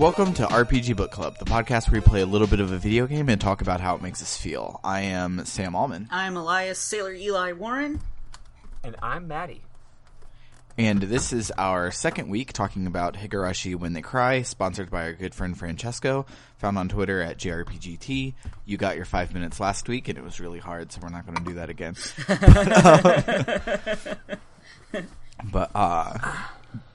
Welcome to RPG Book Club, the podcast where we play a little bit of a video game and talk about how it makes us feel. I am Sam Allman. I'm Elias Sailor Eli Warren. And I'm Maddie. And this is our second week talking about Higurashi When They Cry, sponsored by our good friend Francesco, found on Twitter at JRPGT. You got your 5 minutes last week, and it was really hard, so we're not going to do that again.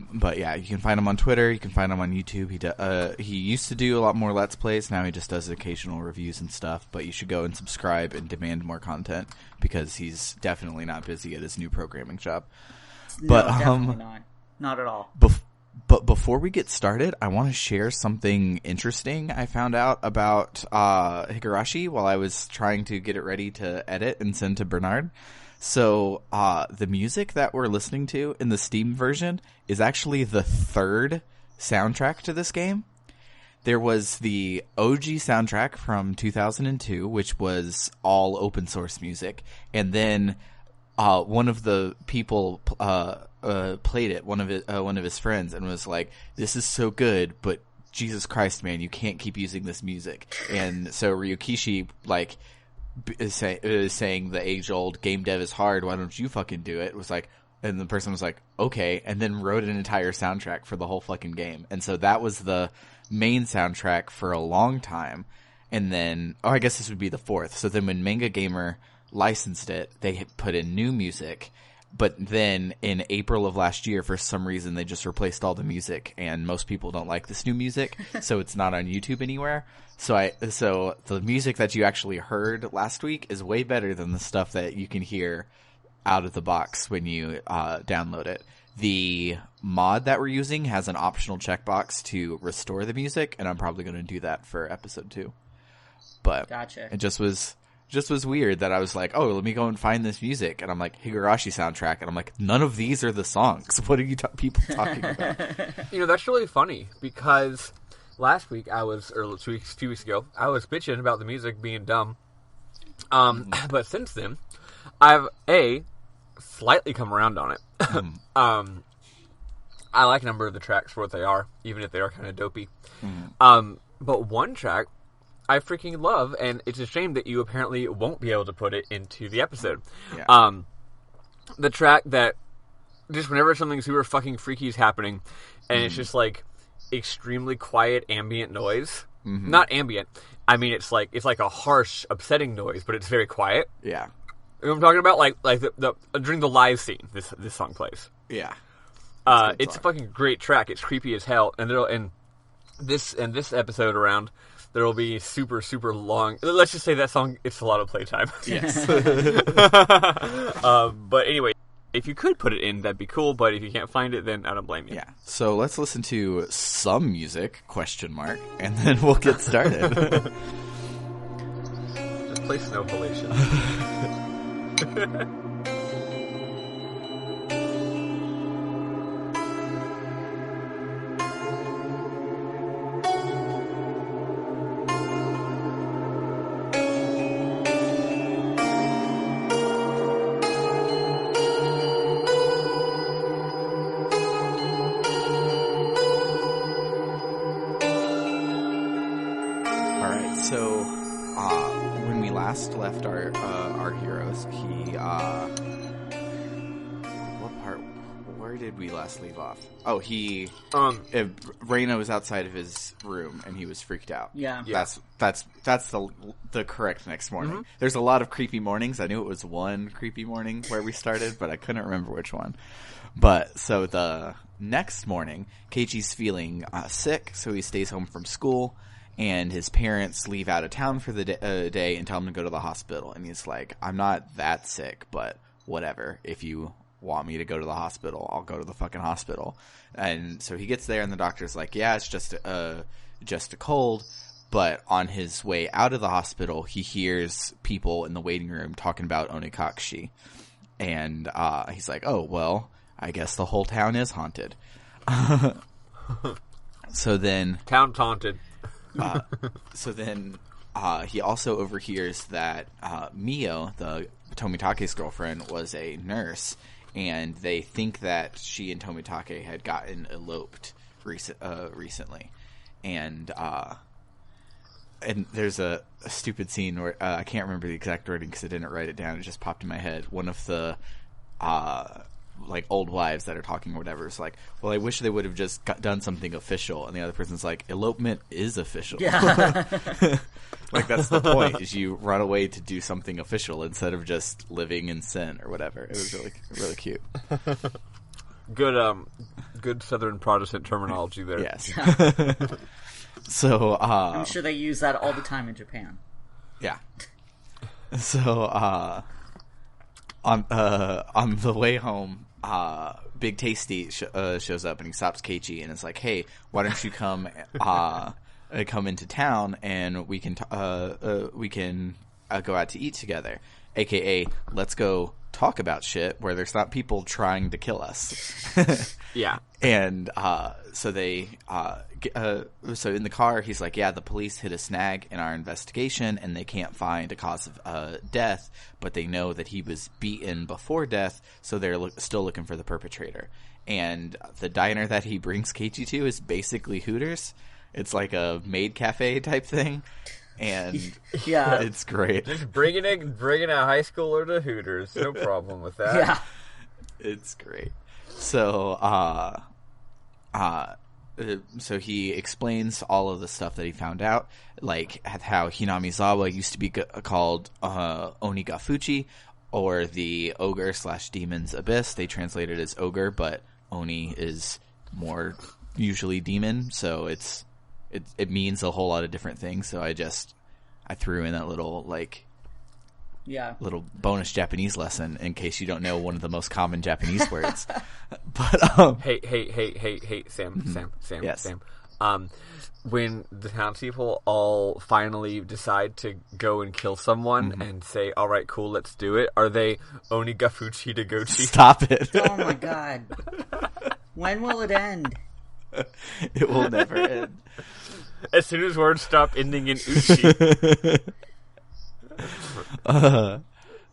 But yeah, you can find him on Twitter. You can find him on YouTube. He used to do a lot more Let's Plays. Now he just does occasional reviews and stuff. But you should go and subscribe and demand more content because he's definitely not busy at his new programming job. No, definitely not. Not at all. But before we get started, I want to share something interesting I found out about Higurashi while I was trying to get it ready to edit and send to Bernard. So, the music that we're listening to in the Steam version is actually the third soundtrack to this game. There was the OG soundtrack from 2002, which was all open source music. And then, one of the people, played it, one of his friends, and was like, "This is so good, but Jesus Christ, man, you can't keep using this music." And so Ryukishi, is saying the age-old game dev is hard, why don't you fucking do it? Was like, and the person was like, okay, and then wrote an entire soundtrack for the whole fucking game. And so that was the main soundtrack for a long time. And then, I guess this would be the fourth. So then when Manga Gamer licensed it, they put in new music. But then in April of last year, for some reason, they just replaced all the music, and most people don't like this new music, so it's not on YouTube anywhere. So the music that you actually heard last week is way better than the stuff that you can hear out of the box when you download it. The mod that we're using has an optional checkbox to restore the music, and I'm probably going to do that for episode 2. But Gotcha. It just was weird that I was like, oh, let me go and find this music. And I'm like, Higurashi soundtrack. And I'm like, none of these are the songs. What are you people talking about? You know, that's really funny because last week or 2 weeks ago, I was bitching about the music being dumb. But since then, I've, slightly come around on it. I like a number of the tracks for what they are, even if they are kind of dopey. But one track I freaking love, and it's a shame that you apparently won't be able to put it into the episode. Yeah. The track that just whenever something super fucking freaky is happening, and it's just like extremely quiet ambient noise. Mm-hmm. Not ambient. I mean, it's like a harsh, upsetting noise, but it's very quiet. Yeah. You know what I'm talking about? Like the during the live scene, this song plays. Yeah. It's a fucking great track. It's creepy as hell, and this episode around. There will be super, super long... Let's just say that song, it's a lot of playtime. Yes. But anyway, if you could put it in, that'd be cool. But if you can't find it, then I don't blame you. Yeah. So let's listen to some music, ? And then we'll get started. Just play Snow Halation. Left our heroes. Where did we last leave off? Oh, Reina was outside of his room and he was freaked out. Yeah. That's the correct next morning. Mm-hmm. There's a lot of creepy mornings. I knew it was one creepy morning where we started, but I couldn't remember which one. But so the next morning, Keiichi's feeling sick, so he stays home from school. And his parents leave out of town for the day and tell him to go to the hospital. And he's like, I'm not that sick, but whatever. If you want me to go to the hospital, I'll go to the fucking hospital. And so he gets there and the doctor's like, yeah, it's just a cold. But on his way out of the hospital, he hears people in the waiting room talking about Onikakshi. And he's like, oh, well, I guess the whole town is haunted. So then... Town's haunted. He also overhears that Mio, the Tomitake's girlfriend, was a nurse, and they think that she and Tomitake had gotten eloped recently. and there's a stupid scene where I can't remember the exact wording because I didn't write it down. It just popped in my head. One of the like old wives that are talking or whatever is like, well, I wish they would have just done something official, and the other person's like, elopement is official. Yeah. Like, that's the point, is you run away to do something official instead of just living in sin or whatever. It was really, really cute. Good Southern Protestant terminology there. Yes. So I'm sure they use that all the time in Japan. Yeah. So on the way home, Big Tasty shows up and he stops Keiichi and is like, "Hey, why don't you come into town and we can go out to eat together, aka let's go talk about shit where there's not people trying to kill us." Yeah. And so they so in the car he's like, yeah, the police hit a snag in our investigation and they can't find a cause of death, but they know that he was beaten before death, so they're still looking for the perpetrator. And the diner that he brings Keiichi to is basically Hooters. It's like a maid cafe type thing, and yeah, it's great. Just bringing a high schooler to Hooters, no problem with that. Yeah, it's great. So, so he explains all of the stuff that he found out, like how Hinamizawa used to be called Onigafuchi, or the ogre/demon's abyss. They translate it as ogre, but Oni is more usually demon, so it means a whole lot of different things. So I threw in that little little bonus Japanese lesson in case you don't know one of the most common Japanese words. But hey, Sam, yes. Sam. When the townspeople all finally decide to go and kill someone and say, "All right, cool, let's do it," are they Onigafuchi to Gochi? Stop it! Oh my god! When will it end? It will never end. As soon as words stop ending in uchi.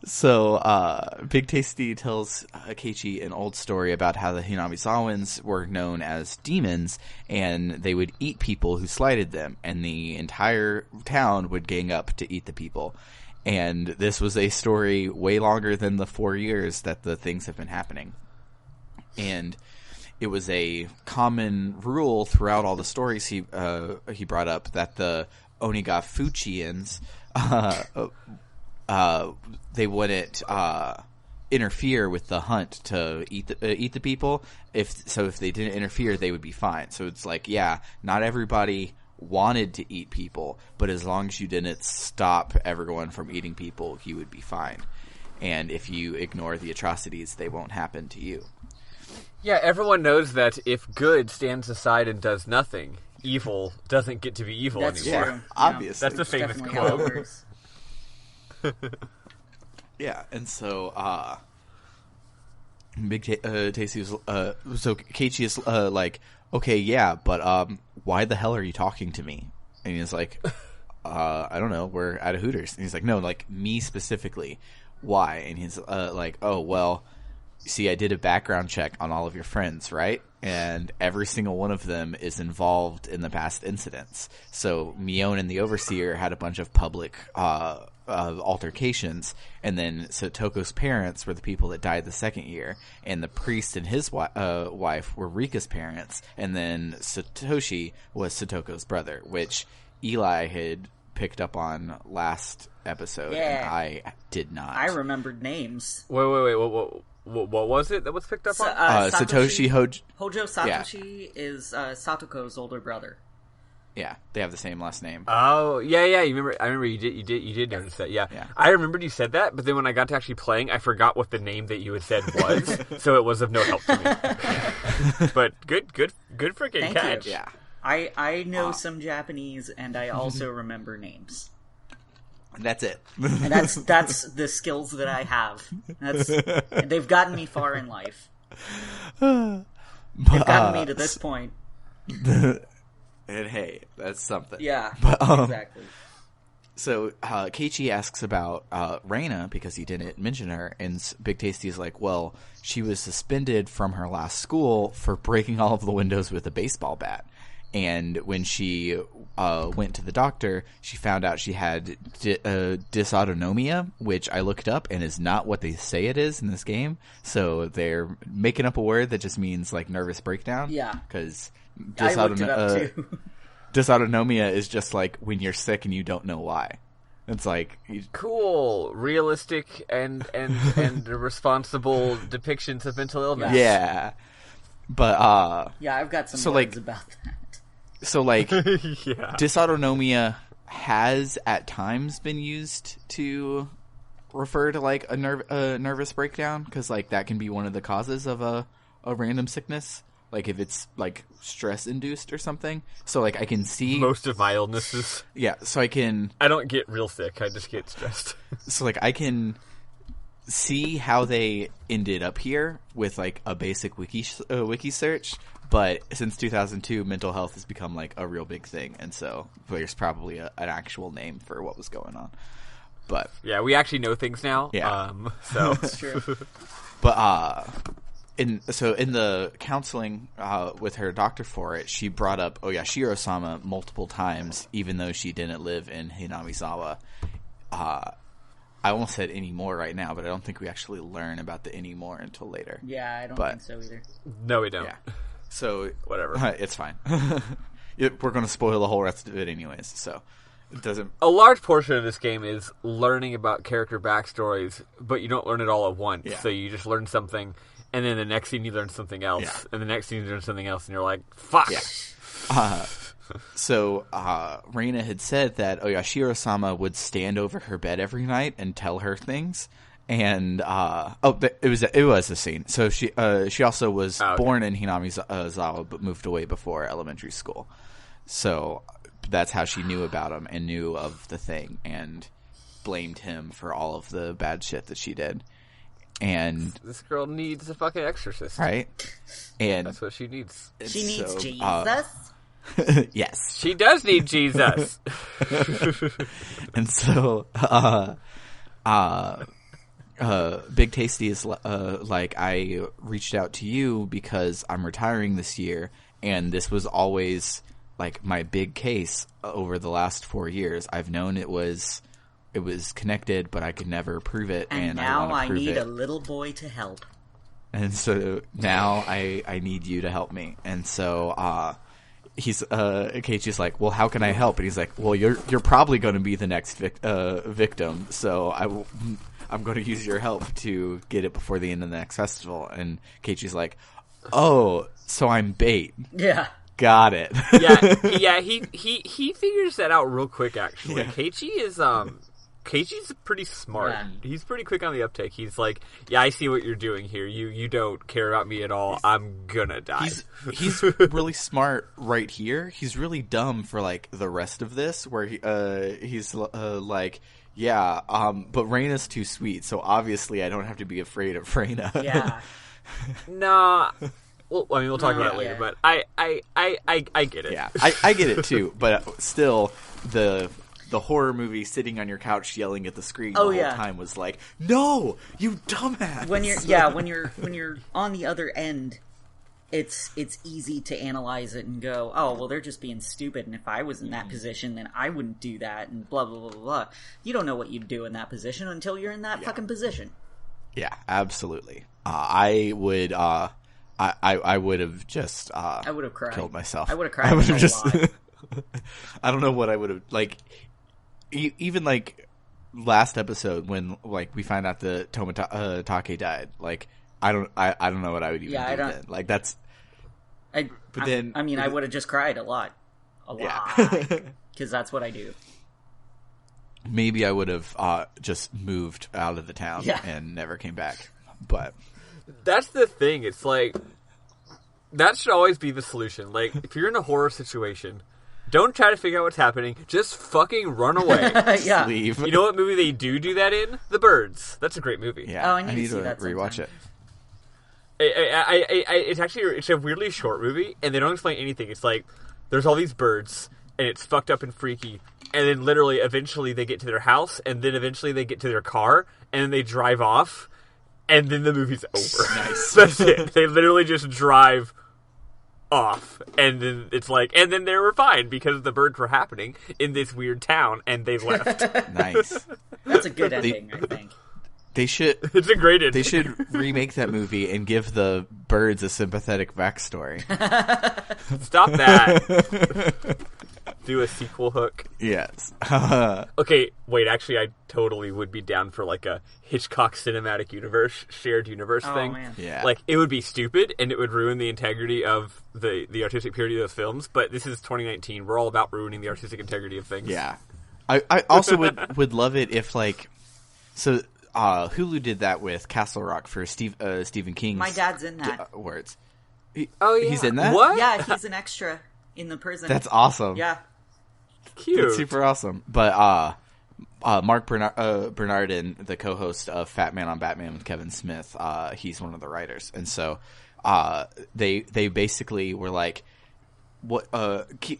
So Big Tasty tells Keiichi an old story about how the Hinamizawans were known as demons, and they would eat people who slighted them, and the entire town would gang up to eat the people. And this was a story way longer than the 4 years that the things have been happening. And it was a common rule throughout all the stories he brought up that the Onigafuchians they wouldn't interfere with the hunt to eat the people. If they didn't interfere, they would be fine. So it's like, yeah, not everybody wanted to eat people, but as long as you didn't stop everyone from eating people, you would be fine. And if you ignore the atrocities, they won't happen to you. Yeah, everyone knows that if good stands aside and does nothing, evil doesn't get to be evil That's anymore. True. Obviously. That's a famous quote. Yeah, and so Big Tasty was so Keiichi is like, okay, yeah, but why the hell are you talking to me? And he's like, I don't know, we're at a Hooters. And he's like, no, like me specifically. Why? And he's like, oh, well, see, I did a background check on all of your friends, right? And every single one of them is involved in the past incidents. So Mion and the Overseer had a bunch of public altercations, and then Satoko's parents were the people that died the second year, and the priest and his wife were Rika's parents, and then Satoshi was Satoko's brother, which Eli had picked up on last episode, and I did not. I remembered names. Wait. What was it that was picked up on? Satoshi Hojo Satoshi is Satoko's older brother. Yeah, they have the same last name. Oh, yeah. I remember you did notice that. Yeah. I remembered you said that, but then when I got to actually playing, I forgot what the name that you had said was, so it was of no help to me. But good freaking catch. You. Yeah, I know some Japanese, and I also remember names. That's it. And that's the skills that I have. They've gotten me far in life. They've gotten me to this point. And hey, that's something. Yeah, but, exactly. So Keiichi asks about Reina because he didn't mention her, and Big Tasty is like, well, she was suspended from her last school for breaking all of the windows with a baseball bat. And when she went to the doctor, she found out she had dysautonomia, which I looked up and is not what they say it is in this game. So they're making up a word that just means like nervous breakdown. Yeah. Because I looked it up too. Dysautonomia is just like when you're sick and you don't know why. It's like cool, realistic and responsible depictions of mental illness. Yeah. But yeah, I've got some words about that. So like yeah. Dysautonomia has at times been used to refer to like a nervous breakdown, because like that can be one of the causes of a random sickness, like if it's like stress induced or something. So like I can see most of my illnesses. Yeah, so I don't get real sick, I just get stressed. So like I can see how they ended up here with like a basic wiki search, but since 2002 mental health has become like a real big thing, and so there's probably an actual name for what was going on. But yeah, we actually know things now. Yeah. So That's true. But in the counseling with her doctor for it, she brought up Oyashiro-sama multiple times, even though she didn't live in Hinamizawa. I won't say anymore right now, but I don't think we actually learn about the anymore until later. Yeah, I don't think so either. No, we don't. Yeah. So whatever, it's fine. We're going to spoil the whole rest of it anyways, so it doesn't. A large portion of this game is learning about character backstories, but you don't learn it all at once. Yeah. So you just learn something, and then the next scene you learn something else, Yeah. and the next scene you learn something else, and you're like, "Fuck." Yeah. So Reina had said that Oyashiro-sama would stand over her bed every night and tell her things. And it was a scene. So she also was born in Hinamizawa but moved away before elementary school. So that's how she knew about him and knew of the thing and blamed him for all of the bad shit that she did. And this girl needs a fucking exorcist, right? And that's what she needs. She needs Jesus. Yes, she does need Jesus. And so Big Tasty is like, I reached out to you because I'm retiring this year, and this was always like my big case over the last 4 years. I've known it was connected, but I could never prove it, and now I need a little boy to help. And so now I need you to help me. And so Keiichi's like, well, how can I help? And he's like, well, you're probably going to be the next victim, so I'm going to use your help to get it before the end of the next festival. And Keiichi's like, oh, so I'm bait. Yeah. Got it. yeah. He figures that out real quick. Actually, Yeah. Keiichi's pretty smart. Yeah. He's pretty quick on the uptake. He's like, yeah, I see what you're doing here. You don't care about me at all. I'm gonna die. He's really smart right here. He's really dumb for like the rest of this, where he's like, yeah, but Reina's too sweet, so obviously I don't have to be afraid of Reina. Yeah. Nah. Well, I mean, we'll talk about it later, yeah. but I get it. Yeah, I get it too, but still, the horror movie sitting on your couch yelling at the screen the whole time was like, no, you dumbass. When you're on the other end, it's easy to analyze it and go, oh, well, they're just being stupid, and if I was in that position, then I wouldn't do that, and blah, blah, blah, blah, blah. You don't know what you'd do in that position until you're in that fucking position. Yeah, absolutely. I would have just I would have cried. killed myself. I would have cried. I would have just. I don't know what I would have, like, even like last episode when like we find out that Tomotage died. Like, I don't know what I would even do then. Like, that's. I would have just cried a lot, Yeah. because that's what I do. Maybe I would have just moved out of the town and never came back. But that's the thing. It's like, that should always be the solution. Like, if you're in a horror situation, don't try to figure out what's happening. Just fucking run away. Yeah. leave. You know what movie they do that in? The Birds. That's a great movie. Yeah. Oh, I need to see that rewatch sometime. it. It's a weirdly short movie, and they don't explain anything. It's like, there's all these birds, and it's fucked up and freaky, and then literally eventually they get to their house, and then eventually they get to their car, and then they drive off, and then the movie's over. Nice. That's it. They literally just drive off. And then it's like, and then they were fine because the birds were happening in this weird town, and they left. Nice. That's a good ending, I think. They should. It's a great ending. They should remake that movie and give the birds a sympathetic backstory. Stop that. Do a sequel hook. Yes. Okay, wait, actually, I totally would be down for, like, a Hitchcock cinematic universe, shared universe thing. Man. Yeah. Like, it would be stupid, and it would ruin the integrity of the artistic purity of those films, but this is 2019. We're all about ruining the artistic integrity of things. Yeah. I also would love it if, like... So, Hulu did that with Castle Rock for Stephen King's... My dad's in that. Words. Oh, yeah. He's in that? What? Yeah, he's an extra in the prison. That's awesome. Yeah. Cute. That's super awesome. But Mark Bernardin, the co-host of Fat Man on Batman with Kevin Smith, he's one of the writers. And so they basically were like, what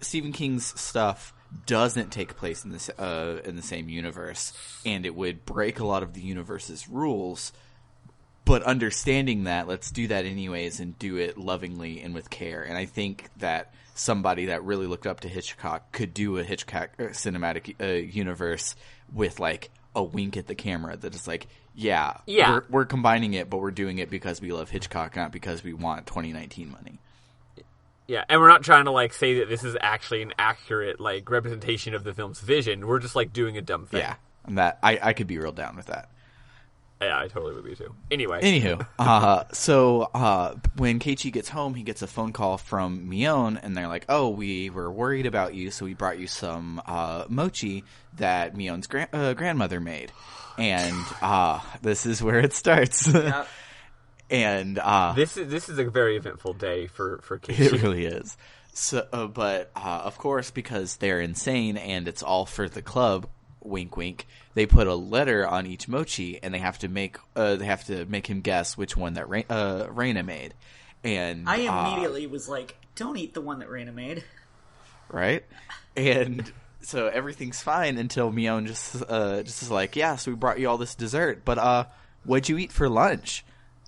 Stephen King's stuff doesn't take place in the same universe, and it would break a lot of the universe's rules. But understanding that, let's do that anyways and do it lovingly and with care. And I think that somebody that really looked up to Hitchcock could do a Hitchcock cinematic universe with, like, a wink at the camera that is like, yeah. We're combining it, but we're doing it because we love Hitchcock, not because we want 2019 money. Yeah, and we're not trying to, like, say that this is actually an accurate, like, representation of the film's vision. We're just, like, doing a dumb thing. Yeah, and that I could be real down with that. Yeah, I totally would be too. Anyway. Anywho, so when Keiichi gets home, he gets a phone call from Mion, and they're like, oh, we were worried about you, so we brought you some mochi that Mion's grandmother made. And this is where it starts. Yep. And this is a very eventful day for Keiichi. It really is. So, but of course, because they're insane and it's all for the club, wink wink, they put a letter on each mochi, and they have to make him guess which one that Reina made. And I immediately was like, don't eat the one that Reina made. Right? And so everything's fine until Mion just is like, yeah, so we brought you all this dessert, but what'd you eat for lunch?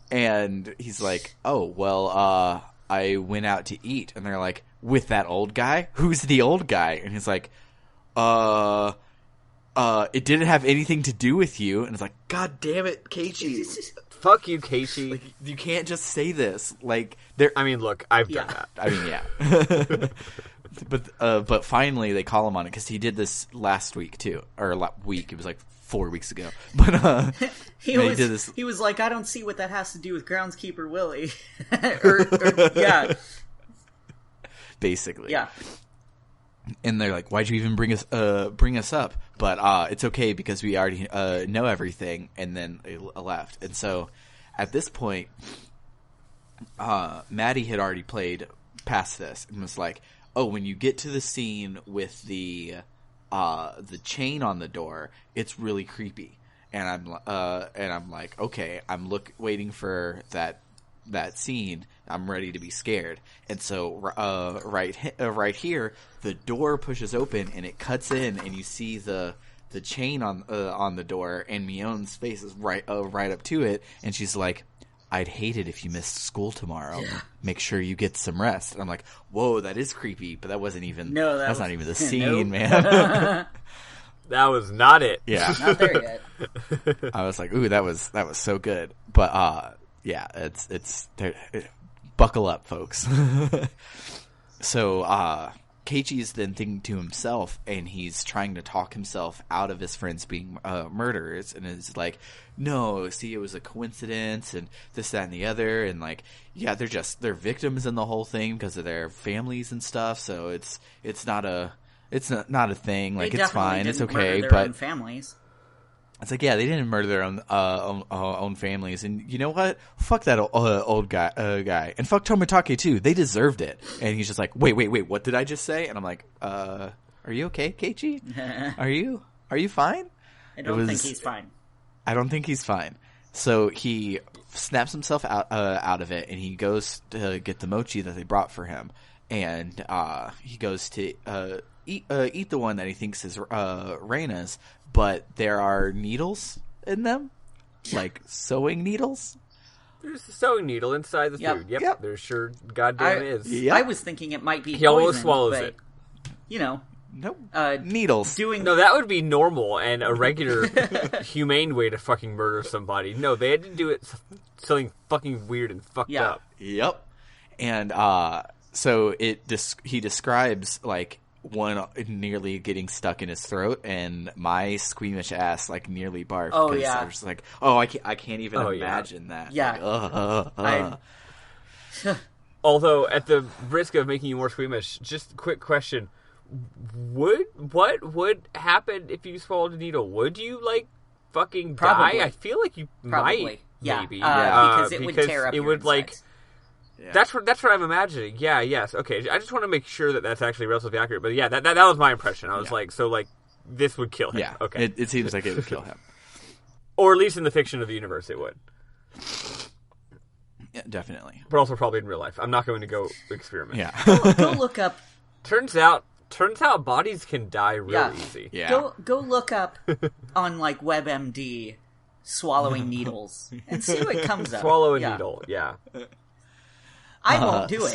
And he's like, oh, well, I went out to eat. And they're like, with that old guy? Who's the old guy? And he's like, it didn't have anything to do with you. And it's like, God damn it, Keiichi. Fuck you, Keiichi. Like, you can't just say this. Like, I mean, look, I've done that. I mean, yeah. But finally they call him on it, because he did this last week too, or week. It was like 4 weeks ago. But he was like, I don't see what that has to do with groundskeeper Willie. Yeah. Basically. Yeah. And they're like, why'd you even bring us up? But it's okay because we already know everything. And then they left. And so at this point, Maddie had already played past this and was like, oh, when you get to the scene with the chain on the door, it's really creepy. And I'm like, okay, I'm waiting for that scene. I'm ready to be scared. And so right here, the door pushes open and it cuts in, and you see the chain on the door, and Mion's face is right up to it, and she's like, I'd hate it if you missed school tomorrow. Yeah. Make sure you get some rest. And I'm like, whoa, that is creepy, but that wasn't even that's not even the scene, man. That was not it. Yeah. Not there yet. I was like, ooh, that was so good. But yeah, it's buckle up, folks. So Keiichi is then thinking to himself, and he's trying to talk himself out of his friends being murderers, and is like, no, see, it was a coincidence, and this, that, and the other, and like, yeah, they're victims in the whole thing because of their families and stuff. So it's not a thing. Like, it's fine, it's okay, their but own families. It's like, yeah, they didn't murder their own families, and you know what? Fuck that old guy, and fuck Tomitake too. They deserved it. And he's just like, wait, what did I just say? And I'm like, are you okay, Keiichi? Are you fine? I don't think he's fine. I don't think he's fine. So he snaps himself out of it, and he goes to get the mochi that they brought for him, and he goes to eat the one that he thinks is Reina's. But there are needles in them, like sewing needles. There's a sewing needle inside the food. Yep. There sure goddamn is. Yep. I was thinking it might be He almost swallows it. You know. Nope. Needles. No, that would be normal and a regular, humane way to fucking murder somebody. No, they had to do it something fucking weird and fucked up. Yep. And so he describes like one nearly getting stuck in his throat, and my squeamish ass like nearly barfed. Oh yeah. I was like, I can't even imagine that. Yeah. Like, Although, at the risk of making you more squeamish, just a quick question. What would happen if you swallowed a needle? Would you like fucking die? I feel like you might. Maybe because it would tear up your insides. Like. Yeah. That's what I'm imagining. Yeah. Yes. Okay. I just want to make sure that that's actually relatively accurate. But yeah, that was my impression. I was like, so like this would kill him. Yeah. Okay. It seems like it would kill him, or at least in the fiction of the universe, it would. Yeah, definitely. But also probably in real life. I'm not going to go experiment. Yeah. Go look up. Turns out bodies can die real easy. Yeah. Go look up on like WebMD swallowing needles and see what comes up. Swallow a needle. Yeah. I won't do it.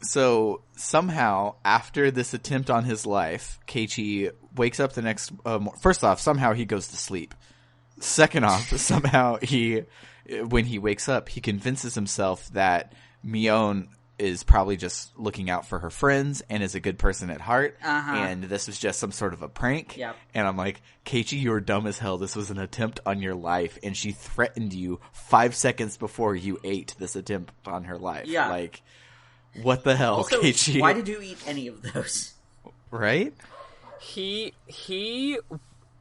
So somehow after this attempt on his life, Keiichi wakes up the next. First off, somehow he goes to sleep. Second off, somehow when he wakes up, he convinces himself that Mion is probably just looking out for her friends and is a good person at heart, and this was just some sort of a prank. Yep. And I'm like, Keiichi, you're dumb as hell. This was an attempt on your life, and she threatened you 5 seconds before you ate this attempt on her life. Yeah. Like, what the hell, also, Keiichi? Why did you eat any of those? Right? He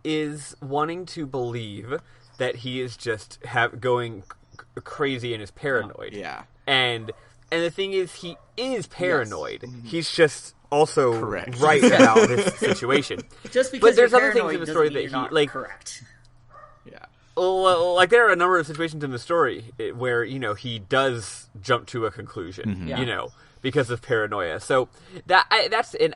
is wanting to believe that he is just going crazy and is paranoid. Yeah. And the thing is, he is paranoid. Yes. He's just also correct. Right about this situation. Just because but there's you're other things in the story that he like. Correct. Yeah. Like there are a number of situations in the story where he does jump to a conclusion. Because of paranoia. So that's and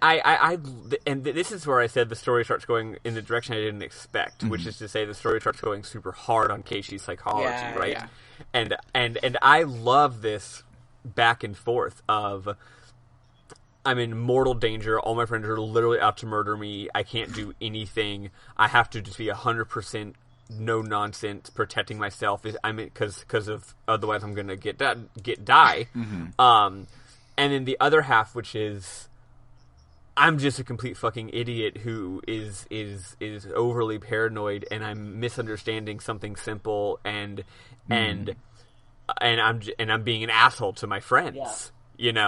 this is where I said the story starts going in the direction I didn't expect, which is to say the story starts going super hard on Keiichi's psychology, right? Yeah. And I love this back and forth of I'm in mortal danger. All my friends are literally out to murder me. I can't do anything. I have to just be 100% no nonsense protecting myself. Because of otherwise I'm gonna die. Mm-hmm. And then the other half, which is I'm just a complete fucking idiot who is overly paranoid, and I'm misunderstanding something simple, and I'm being an asshole to my friends, and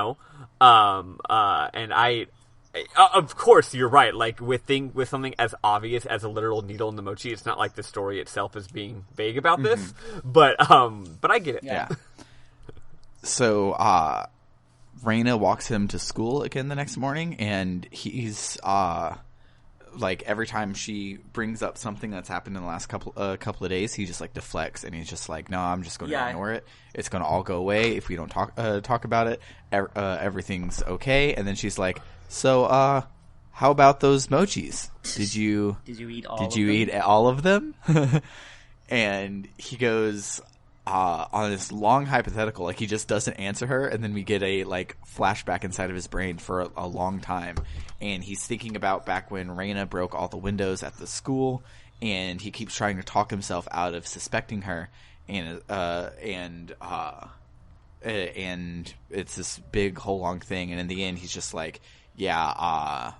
I of course you're right. Like with something as obvious as a literal needle in the mochi, it's not like the story itself is being vague about this, but I get it. Yeah. So, Reina walks him to school again the next morning, and he's like every time she brings up something that's happened in the last couple of days, he just like deflects, and he's just like, "No, I'm just going to ignore it. It's going to all go away if we don't talk about it. Everything's okay." And then she's like, "So, how about those mochis? Did you eat all of them?" And he goes on this long hypothetical, like he just doesn't answer her, and then we get a like flashback inside of his brain for a long time, and he's thinking about back when Reina broke all the windows at the school, and he keeps trying to talk himself out of suspecting her, and it's this big whole long thing, and in the end he's just like, I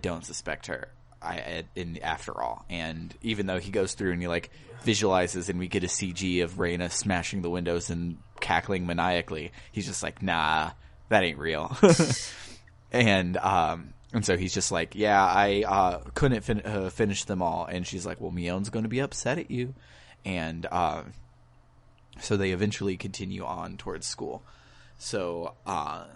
don't suspect her. After all, and even though he goes through and he like visualizes, and we get a CG of Reina smashing the windows and cackling maniacally, he's just like, nah, that ain't real. and so he's just like, I couldn't finish them all. And she's like, well, Mion's going to be upset at you. And so they eventually continue on towards school. So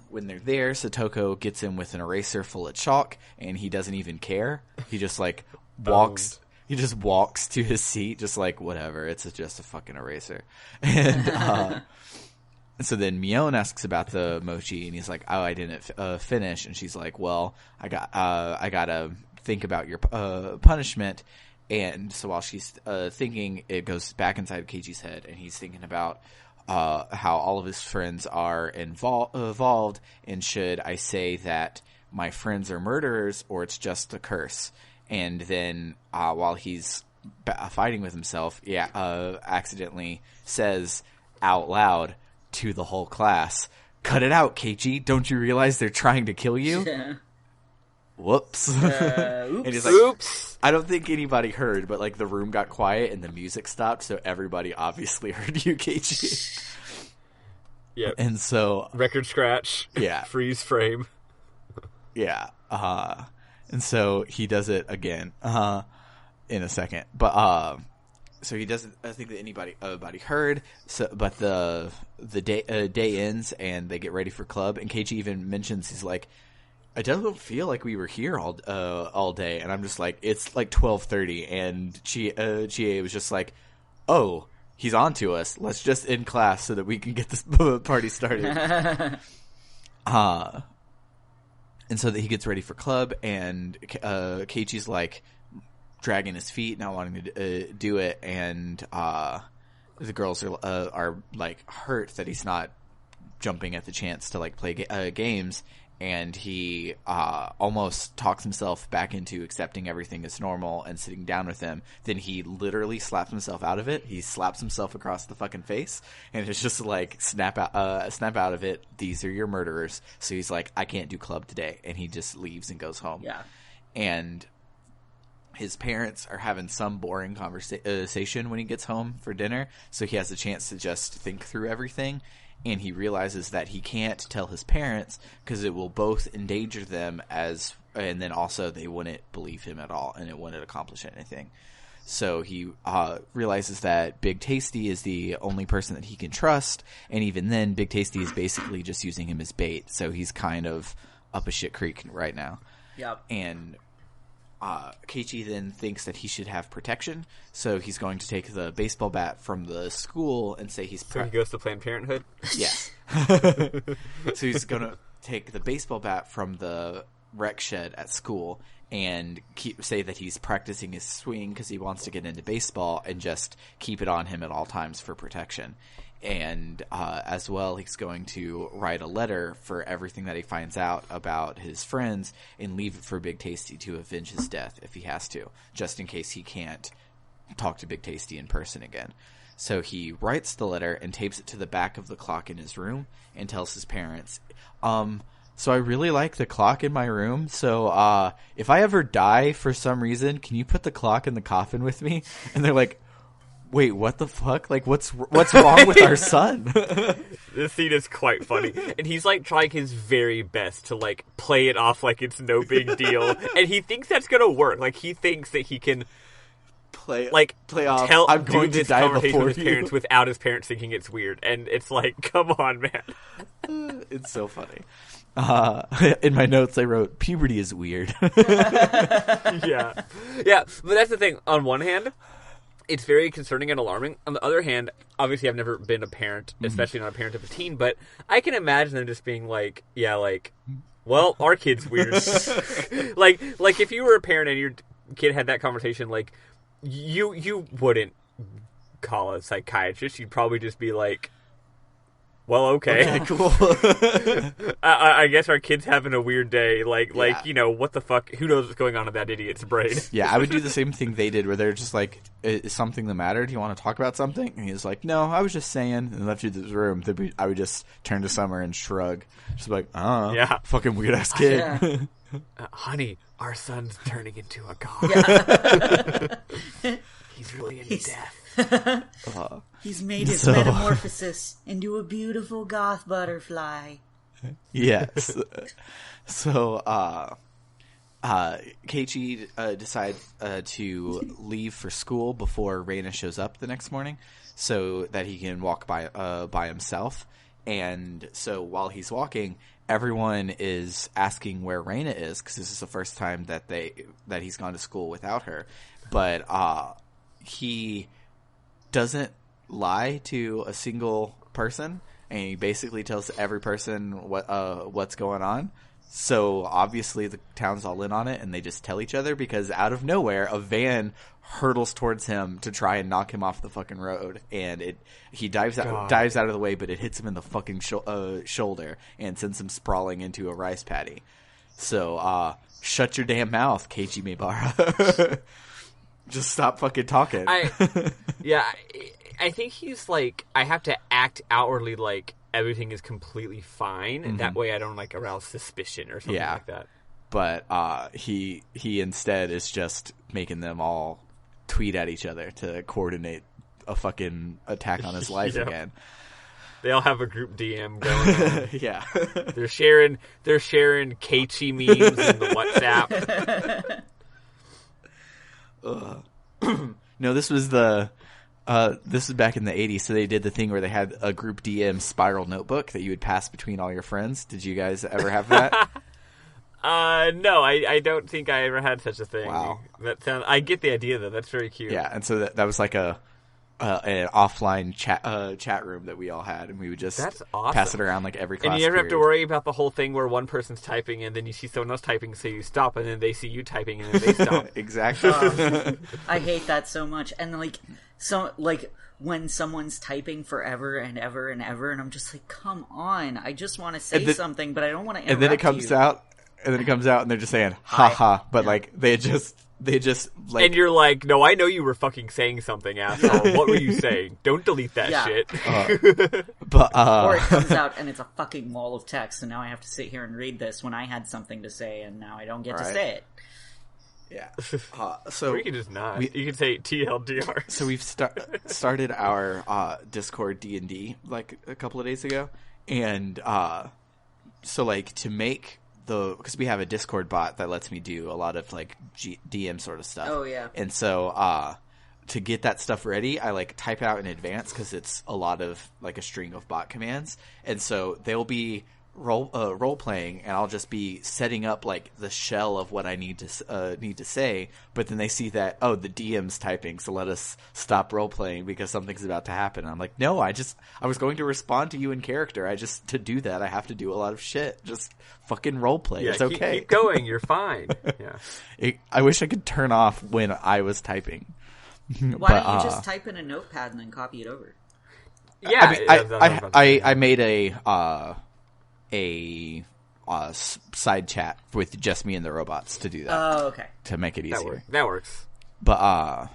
when they're there, Satoko gets him with an eraser full of chalk, and he doesn't even care. He just like walks. He just walks to his seat, just like, whatever. It's just a fucking eraser. And so then Mion asks about the mochi, and he's like, "Oh, I didn't finish." And she's like, "Well, I gotta think about your punishment." And so while she's thinking, it goes back inside Keiichi's head, and he's thinking about how all of his friends are involved, and should I say that my friends are murderers, or it's just a curse? And then while he's fighting with himself, accidentally says out loud to the whole class, "Cut it out, Keiichi. Don't you realize they're trying to kill you?" Yeah. Whoops. Oops. And he's like, Oops. I don't think anybody heard, but like the room got quiet and the music stopped, so everybody obviously heard you, Keiichi. Yep. And so Record scratch. Yeah. Freeze frame. yeah. And so he does it again in a second. But so he doesn't think that anybody heard. So, but the day ends and they get ready for club. And Keiichi even mentions, he's like, "I don't feel like we were here all day." And I'm just like, it's like 12:30, and Chie was just like, "Oh, he's on to us. Let's just end class so that we can get this party started." And so that he gets ready for club, and Keiichi's like dragging his feet, not wanting to do it, and the girls are like hurt that he's not jumping at the chance to like play games. And he almost talks himself back into accepting everything as normal and sitting down with them. Then he literally slaps himself out of it. He slaps himself across the fucking face, and it's just like snap out of it. "These are your murderers." So he's like, "I can't do club today," and he just leaves and goes home. Yeah. And his parents are having some boring conversation when he gets home for dinner, so he has a chance to just think through everything. And he realizes that he can't tell his parents because it will both endanger them and then also they wouldn't believe him at all, and it wouldn't accomplish anything. So he realizes that Big Tasty is the only person that he can trust, and even then, Big Tasty is basically just using him as bait. So he's kind of up a shit creek right now. Yep. And Keiichi then thinks that he should have protection, so he's going to take the baseball bat from the school and say he's... So he goes to Planned Parenthood? Yeah. So he's going to take the baseball bat from the rec shed at school and say that he's practicing his swing because he wants to get into baseball, and just keep it on him at all times for protection. And as well, he's going to write a letter for everything that he finds out about his friends and leave it for Big Tasty to avenge his death if he has to, just in case he can't talk to Big Tasty in person again. So he writes the letter and tapes it to the back of the clock in his room and tells his parents, "So I really like the clock in my room, so if I ever die for some reason, can you put the clock in the coffin with me?" And they're like, "Wait, what the fuck? Like, what's wrong with our son?" This scene is quite funny. And he's, like, trying his very best to, like, play it off like it's no big deal. And he thinks that's gonna work. Like, he thinks that he can play off, "I'm going to die before with his parents," without his parents thinking it's weird. And it's like, come on, man. It's so funny. In my notes, I wrote, "Puberty is weird." Yeah. Yeah, but that's the thing. On one hand, it's very concerning and alarming. On the other hand, obviously I've never been a parent, especially not a parent of a teen, but I can imagine them just being like, yeah, like, well, our kid's weird. like if you were a parent and your kid had that conversation, like, you wouldn't call a psychiatrist. You'd probably just be like, well, okay, cool. I guess our kid's having a weird day. Like, you know, what the fuck? Who knows what's going on in that idiot's brain? Yeah, I would do the same thing they did, where they're just like, "Is something the matter? Do you want to talk about something?" And he's like, "No, I was just saying," and left you to this room. I would just turn to Summer and shrug. Just like, "Oh, yeah, fucking weird ass kid." Yeah. Honey, our son's turning into a god. Yeah. He's really into death. He's made his metamorphosis into a beautiful goth butterfly. Yes. So, Keiichi decides to leave for school before Reina shows up the next morning, so that he can walk by himself. And so while he's walking, everyone is asking where Reina is, because this is the first time that he's gone to school without her. But he doesn't lie to a single person, and he basically tells every person what's going on. So obviously the town's all in on it, and they just tell each other because out of nowhere a van hurtles towards him to try and knock him off the fucking road, and he dives out of the way, but it hits him in the fucking shoulder and sends him sprawling into a rice paddy. So shut your damn mouth, Keiichi Maebara. Just stop fucking talking. I think he's like, I have to act outwardly like everything is completely fine, and that way I don't like arouse suspicion or something like that. But he instead is just making them all tweet at each other to coordinate a fucking attack on his life again. They all have a group DM going on. Yeah. They're sharing Keiichi memes in the WhatsApp. No, this was back in the 80s, so they did the thing where they had a group DM spiral notebook that you would pass between all your friends. Did you guys ever have that? No, I don't think I ever had such a thing. Wow. I get the idea, though. That's very cute. Yeah, and so that was like an offline chat room that we all had, and we would just pass it around like every class. And you never have period. to worry about the whole thing where one person's typing and then you see someone else typing, so you stop, and then they see you typing and then they stop. Exactly. I hate that so much. And when someone's typing forever and ever and ever, and I'm just like, come on, I just want to say something, but I don't want to interrupt and then it comes out, and they're just saying ha ha, but like they just like, and you're like, no, I know you were fucking saying something, asshole. What were you saying? Don't delete that shit. Or it comes out and it's a fucking wall of text, and now I have to sit here and read this when I had something to say, and now I don't get to say it. Yeah. So or you can just not. You can say TLDR. So we've started our Discord D&D like a couple of days ago, and so like to make because we have a Discord bot that lets me do a lot of like DM sort of stuff. Oh yeah. And so to get that stuff ready, I like type out in advance because it's a lot of like a string of bot commands, and so they'll be role playing, and I'll just be setting up like the shell of what I need to say. But then they see that the DM's typing, so let us stop role playing because something's about to happen. And I'm like, no, I was going to respond to you in character. To do that, I have to do a lot of shit. Just fucking role play. Yeah, it's okay. Keep going. You're fine. Yeah. I wish I could turn off when I was typing. Why don't you just type in a notepad and then copy it over? Yeah, I made a side chat with just me and the robots to do that. Oh, okay. To make it easier. That works. But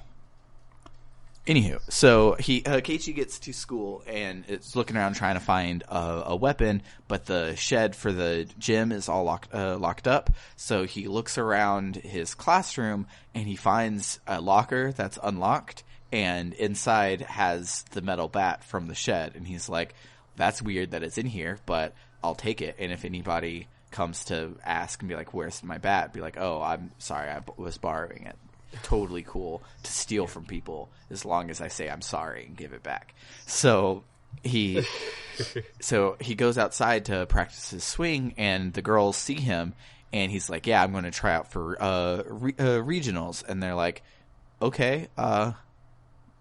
anywho, so Keiichi gets to school and it's looking around trying to find a weapon, but the shed for the gym is all locked up. So he looks around his classroom and he finds a locker that's unlocked, and inside has the metal bat from the shed. And he's like, "That's weird that it's in here, but I'll take it. And if anybody comes to ask and be like, where's my bat?" Be like, "Oh, I'm sorry, I was borrowing it." Totally cool to steal from people as long as I say I'm sorry and give it back. So he goes outside to practice his swing, and the girls see him, and he's like, "Yeah, I'm going to try out for regionals." And they're like, "Okay,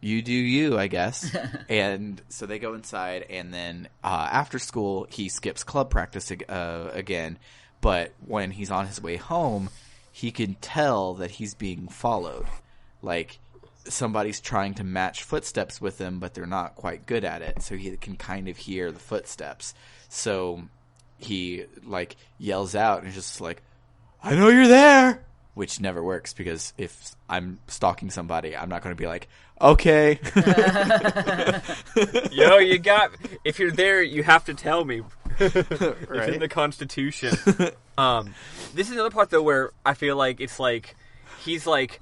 you do you, I guess." And so they go inside, and then after school, he skips club practice again. But when he's on his way home, he can tell that he's being followed. Like, somebody's trying to match footsteps with him, but they're not quite good at it. So he can kind of hear the footsteps. So he, like, yells out and is just like, "I know you're there!" Which never works, because if I'm stalking somebody, I'm not going to be like, "Okay." Yo, if you're there, you have to tell me. Right? It's in the Constitution. This is another part, though, where I feel like it's like, he's like,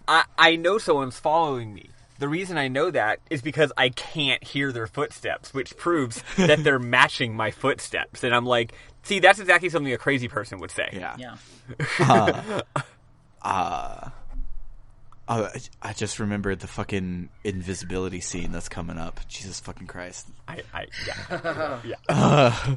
I know someone's following me. The reason I know that is because I can't hear their footsteps, which proves that they're matching my footsteps. And I'm like, see, that's exactly something a crazy person would say. Yeah. I just remembered the fucking invisibility scene that's coming up. Jesus fucking Christ. Yeah.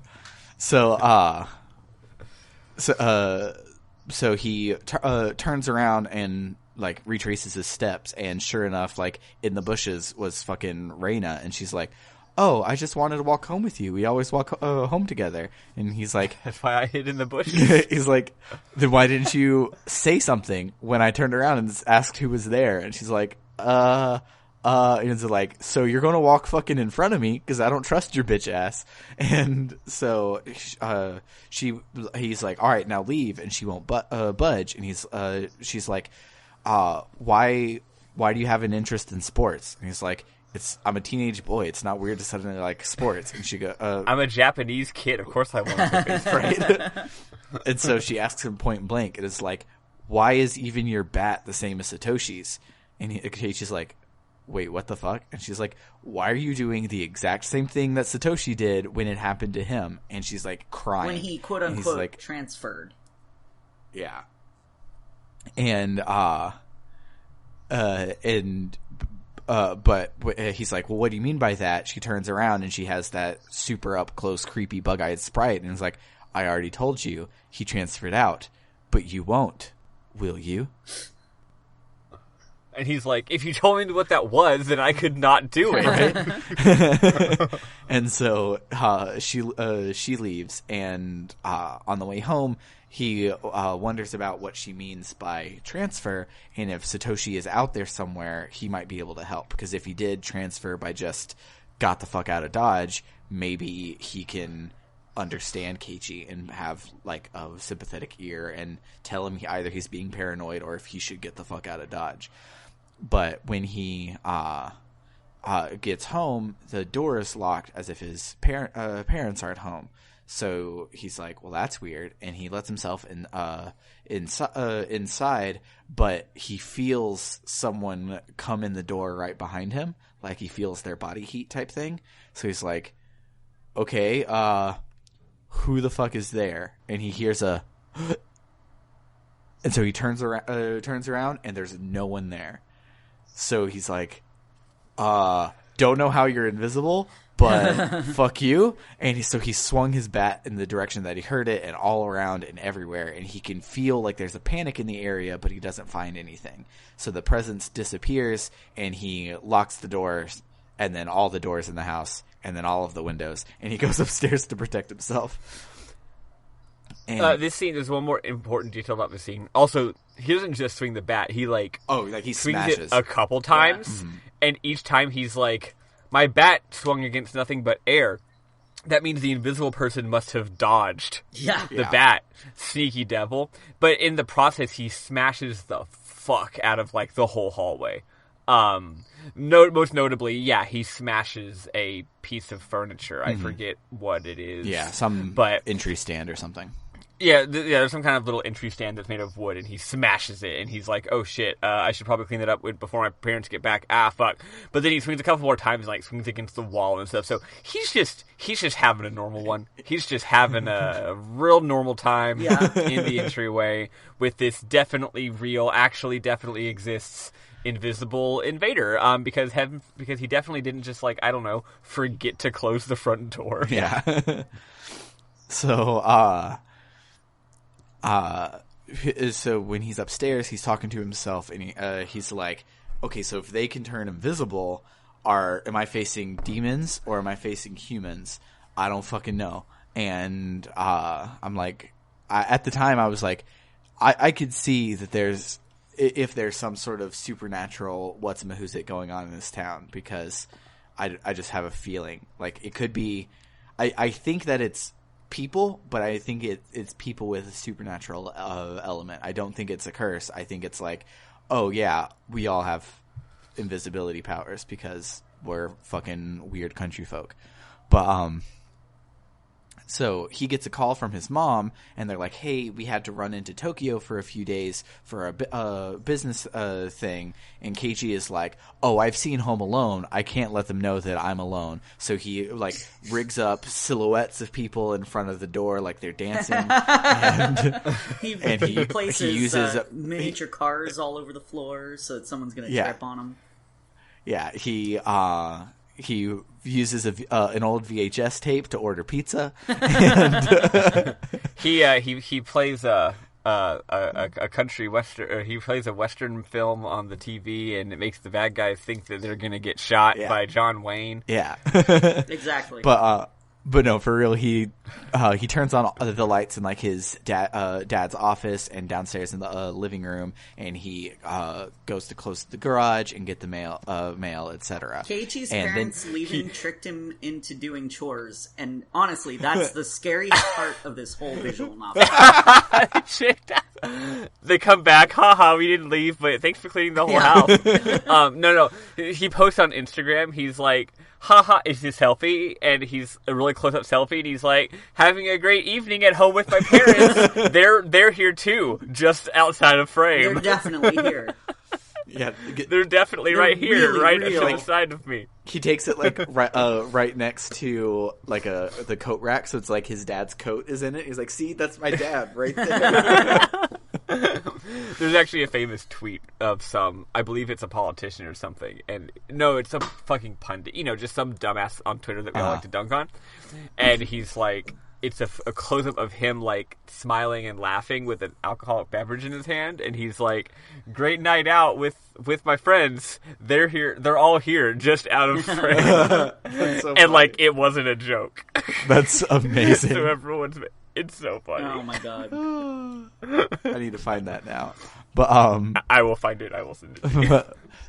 So he turns around and like retraces his steps, and sure enough, like in the bushes was fucking Reina, and she's like, oh, I just wanted to walk home with you. We always walk home together. And he's like, that's why I hid in the bushes. He's like, then why didn't you say something when I turned around and asked who was there? And she's like, and it's like, so you're going to walk fucking in front of me because I don't trust your bitch ass. And so he's like, all right, now leave. And she won't budge. And she's like, why do you have an interest in sports? And he's like, I'm a teenage boy. It's not weird to suddenly like sports. And she go, I'm a Japanese kid. Of course I want to be right. And so she asks him point blank. And it's like, why is even your bat the same as Satoshi's? And she's like, wait, what the fuck? And she's like, why are you doing the exact same thing that Satoshi did when it happened to him? And she's like crying. When he quote unquote like, transferred. Yeah. And but he's like, well, what do you mean by that? She turns around and she has that super up close, creepy, bug-eyed sprite. And it's like, I already told you he transferred out, but you won't, will you? And he's like, if you told me what that was, then I could not do it. Right? And so she leaves, and on the way home, he wonders about what she means by transfer, and if Satoshi is out there somewhere, he might be able to help. Because if he did transfer by just got the fuck out of Dodge, maybe he can understand Keiichi and have like a sympathetic ear and tell him either he's being paranoid or if he should get the fuck out of Dodge. But when he gets home, the door is locked as if his parents aren't home. So he's like, well, that's weird. And he lets himself inside, but he feels someone come in the door right behind him. Like he feels their body heat type thing. So he's like, okay, who the fuck is there? And he hears a... And so he turns around and there's no one there. So he's like, don't know how you're invisible, but fuck you. And he swung his bat in the direction that he heard it and all around and everywhere. And he can feel like there's a panic in the area, but he doesn't find anything. So the presence disappears and he locks the doors and then all the doors in the house and then all of the windows. And he goes upstairs to protect himself. And this scene, there's one more important detail about this scene. Also, he doesn't just swing the bat. He he swings smashes it a couple times, yeah. Mm-hmm. And each time he's like, my bat swung against nothing but air. That means the invisible person must have dodged the bat. Sneaky devil. But in the process, he smashes the fuck out of like the whole hallway. Most notably, he smashes a piece of furniture. I forget what it is. Yeah, entry stand or something. Yeah, there's some kind of little entry stand that's made of wood, and he smashes it, and he's like, oh shit, I should probably clean that up before my parents get back. Ah, fuck. But then he swings a couple more times and like swings against the wall and stuff, so he's just having a normal one. He's just having a real normal time in the entryway with this definitely real, actually definitely exists invisible invader, because he definitely didn't just like, I don't know, forget to close the front door. Yeah. So, so when he's upstairs, he's talking to himself, and he's like, okay, so if they can turn invisible, am I facing demons or am I facing humans? I don't fucking know. And I'm like, at the time I was like, I could see that if there's some sort of supernatural what's-a-who's-it going on in this town, because I just have a feeling like it could be. I think that it's people, but I think it's people with a supernatural element. I don't think it's a curse. I think it's like, oh yeah, we all have invisibility powers because we're fucking weird country folk. But so he gets a call from his mom, and they're like, hey, we had to run into Tokyo for a few days for a business thing. And Keiichi is like, oh, I've seen Home Alone. I can't let them know that I'm alone. So he like rigs up silhouettes of people in front of the door like they're dancing. And he places he uses miniature cars all over the floor so that someone's going to trip on them. Yeah, he uses an old VHS tape to order pizza. And he plays a country western. Or he plays a western film on the TV, and it makes the bad guys think that they're gonna get shot by John Wayne. Yeah, exactly. But no, for real, he turns on the lights in like his dad's office and downstairs in the living room, and he goes to close the garage and get the mail, etc. Keiichi's parents leaving tricked him into doing chores, and honestly, that's the scariest part of this whole visual novel. They come back, haha, we didn't leave, but thanks for cleaning the whole house. No, he posts on Instagram, he's like, haha, is this selfie? And he's a really close-up selfie, and he's like, having a great evening at home with my parents. They're here too, just outside of frame. They're definitely here. Yeah, they're definitely right here, really right real. inside of me. He takes it like right next to like the coat rack, so it's like his dad's coat is in it. He's like, "See, that's my dad right there." There's actually a famous tweet of I believe it's a politician or something, and no, it's a fucking pundit, just some dumbass on Twitter that we all like to dunk on, and he's like, it's a close-up of him like smiling and laughing with an alcoholic beverage in his hand, and he's like, great night out with my friends, they're here, they're all here, just out of frame. That's so and funny. like, it wasn't a joke. That's amazing. So it's so funny. Oh my god. I need to find that now. But I will find it. I will send it to you.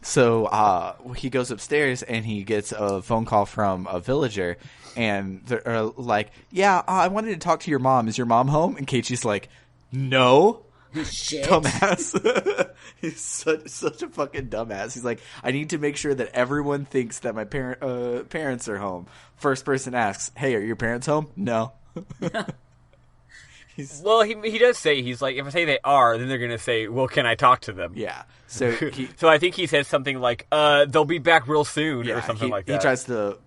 So he goes upstairs and he gets a phone call from a villager, and they're like, "Yeah, I wanted to talk to your mom. Is your mom home?" And Keiichi's like, "No." Shit. Dumbass. He's such a fucking dumbass. He's like, I need to make sure that everyone thinks that my parents are home. First person asks, "Hey, are your parents home?" No. Well, he does say, he's like, if I say they are, then they're going to say, well, can I talk to them? Yeah. So so I think he says something like, they'll be back real soon, or something like that. He tries to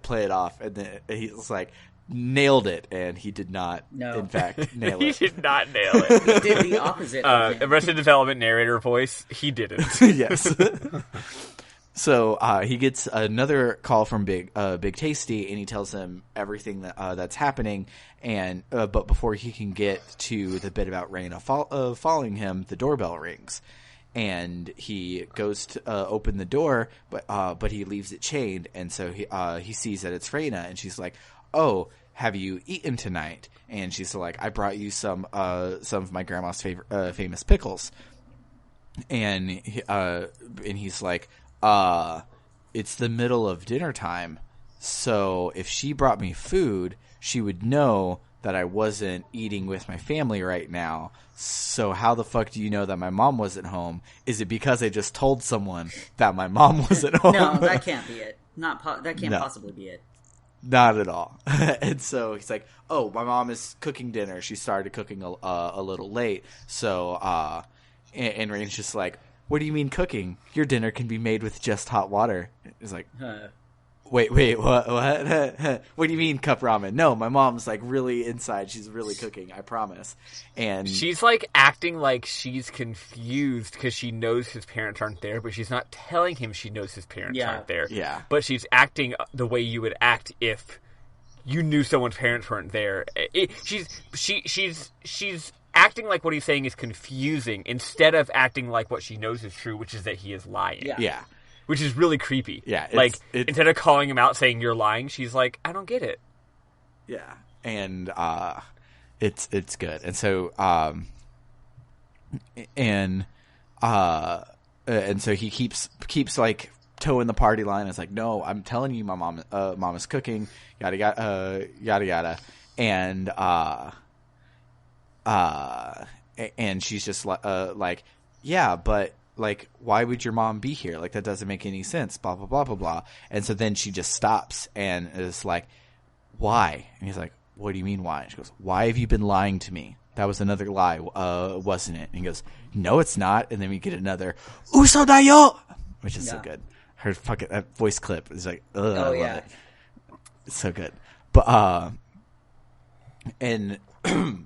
play it off, and then he's like, nailed it, and he did not, in fact, nail it. He did not nail it. He did the opposite. Arrested Development narrator voice, he didn't. Yes. So he gets another call from Big Tasty, and he tells him everything that's happening. And but before he can get to the bit about Reina following him, the doorbell rings, and he goes to open the door, but he leaves it chained, and so he sees that it's Reina, and she's like, "Oh, have you eaten tonight?" And she's like, "I brought you some of my grandma's famous pickles," and he's like, it's the middle of dinner time, so if she brought me food, she would know that I wasn't eating with my family right now. So how the fuck do you know that my mom wasn't home? Is it because I just told someone that my mom wasn't home? No, that can't be it. That can't possibly be it. Not at all. And so he's like, "Oh, my mom is cooking dinner. She started cooking a little late." So, and Rain's just like, "What do you mean cooking? Your dinner can be made with just hot water." He's like, Wait, what? What do you mean cup ramen? No, my mom's like really inside. She's really cooking, I promise. And she's like acting like she's confused because she knows his parents aren't there, but she's not telling him she knows his parents aren't there. Yeah. But she's acting the way you would act if you knew someone's parents weren't there. She's acting like what he's saying is confusing instead of acting like what she knows is true, which is that he is lying. Yeah. Which is really creepy. Yeah. Like, instead of calling him out saying you're lying, she's like, I don't get it. Yeah. And it's good. And so and so he keeps like toeing the party line. It's like, "No, I'm telling you, my mom is cooking, yada yada. And she's just like, "Yeah, but like, why would your mom be here? Like, that doesn't make any sense, blah, blah, blah, blah, blah." And so then she just stops and is like, "Why?" And he's like, "What do you mean why?" And she goes, "Why have you been lying to me? That was another lie, wasn't it?" And he goes, "No, it's not." And then we get another, "Uso da yo!" Which is so good. Her fucking, that voice clip is like, I love it. It's so good. But, and,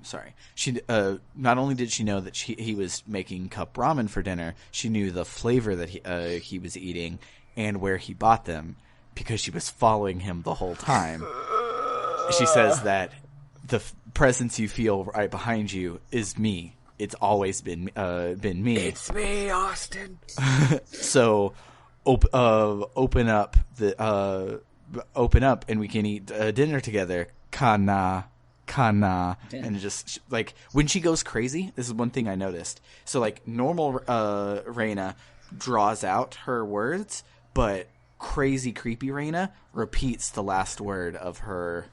sorry. She not only did she know that he was making cup ramen for dinner, she knew the flavor that he was eating and where he bought them because she was following him the whole time. She says that the presence you feel right behind you is me, it's always been me. It's me, Austin. So open up and we can eat dinner together. Kana. And just like when she goes crazy, this is one thing I noticed. So like normal Reina draws out her words, but crazy creepy Reina repeats the last word of her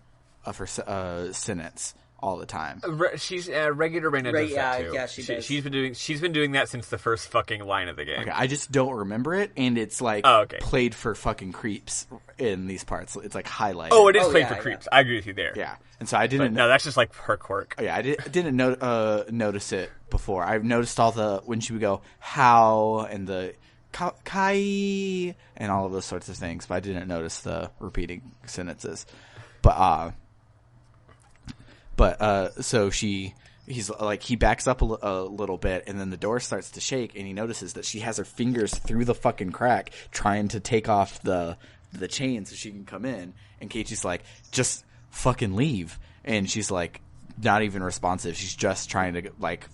sentence all the time. She's regular Reina does that too. Yeah, she does. She's been doing that since the first fucking line of the game. Okay, I just don't remember it, and it's like played for fucking creeps in these parts. It's like highlighted. Oh, it is played for creeps. I agree with you there. Yeah, and so I didn't. No, that's just like her quirk. Yeah, I didn't notice it before. I've noticed all the when she would go how and the kai and all of those sorts of things, but I didn't notice the repeating sentences. So he's like, he backs up a little bit, and then the door starts to shake, and he notices that she has her fingers through the fucking crack trying to take off the chain so she can come in. And Keiichi's like, just fucking leave. And she's like, not even responsive. She's just trying to like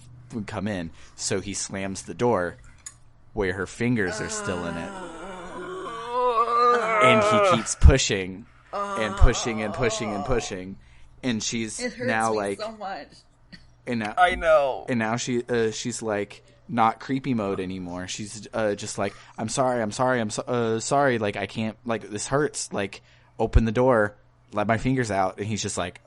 come in. So he slams the door where her fingers are still in it. And he keeps pushing and pushing and pushing and pushing. And she's now like so much. And now, I know. And now she's like not creepy mode anymore. She's just like, I'm sorry. Sorry. Like I can't. Like this hurts. Like open the door. Let my fingers out. And he's just like,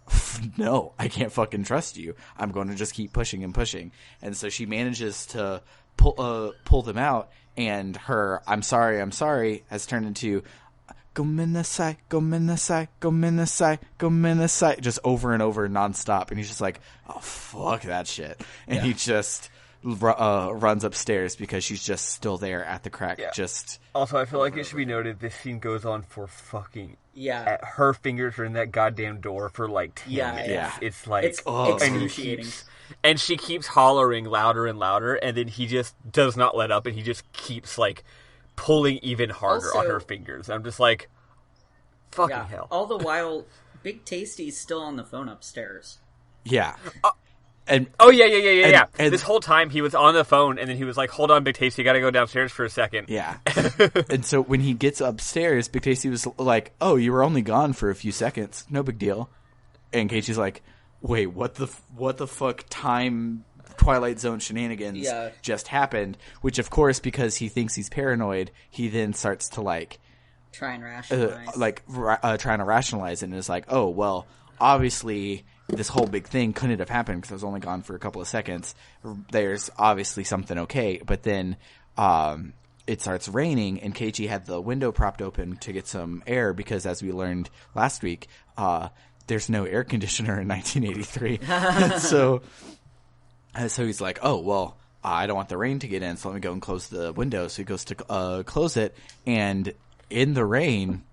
no, I can't fucking trust you. I'm going to just keep pushing and pushing. And so she manages to pull them out. And her I'm sorry has turned into Gomenasai, just over and over nonstop. And he's just like, oh, fuck that shit. And he just runs upstairs because she's just still there at the crack. Yeah. Just also, I feel like it should be noted this scene goes on for fucking... Yeah. Her fingers are in that goddamn door for like 10 minutes. Yeah. It's like... It's excruciating. And she keeps hollering louder and louder, and then he just does not let up, and he just keeps like pulling even harder on her fingers. I'm just like, fucking hell. All the while, Big Tasty's still on the phone upstairs. Yeah. And this whole time he was on the phone, and then he was like, hold on, Big Tasty, you gotta go downstairs for a second. Yeah. And so when he gets upstairs, Big Tasty was like, oh, you were only gone for a few seconds. No big deal. And Keiichi's like, wait, what the fuck time Twilight Zone shenanigans just happened? Which, of course, because he thinks he's paranoid, he then starts to like try and rationalize, trying to rationalize it, and is like, oh well, obviously this whole big thing couldn't have happened because I was only gone for a couple of seconds. There's obviously something okay, but then it starts raining, and Keiichi had the window propped open to get some air because, as we learned last week, there's no air conditioner in 1983. So he's like, oh, well, I don't want the rain to get in, so let me go and close the window. So he goes to close it, and in the rain,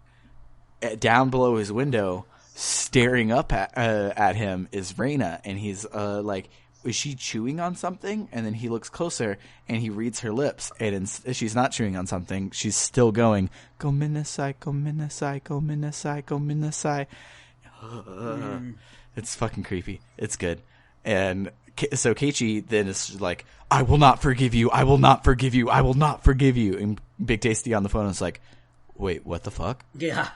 down below his window, staring up at him is Reina, and he's like, is she chewing on something? And then he looks closer, and he reads her lips, and she's not chewing on something. She's still going, gomenasai, gomenasai, gomenasai, gomenasai. It's fucking creepy. It's good. And so Keiichi then is like, I will not forgive you. I will not forgive you. I will not forgive you. And Big Tasty on the phone is like, wait, what the fuck? Yeah.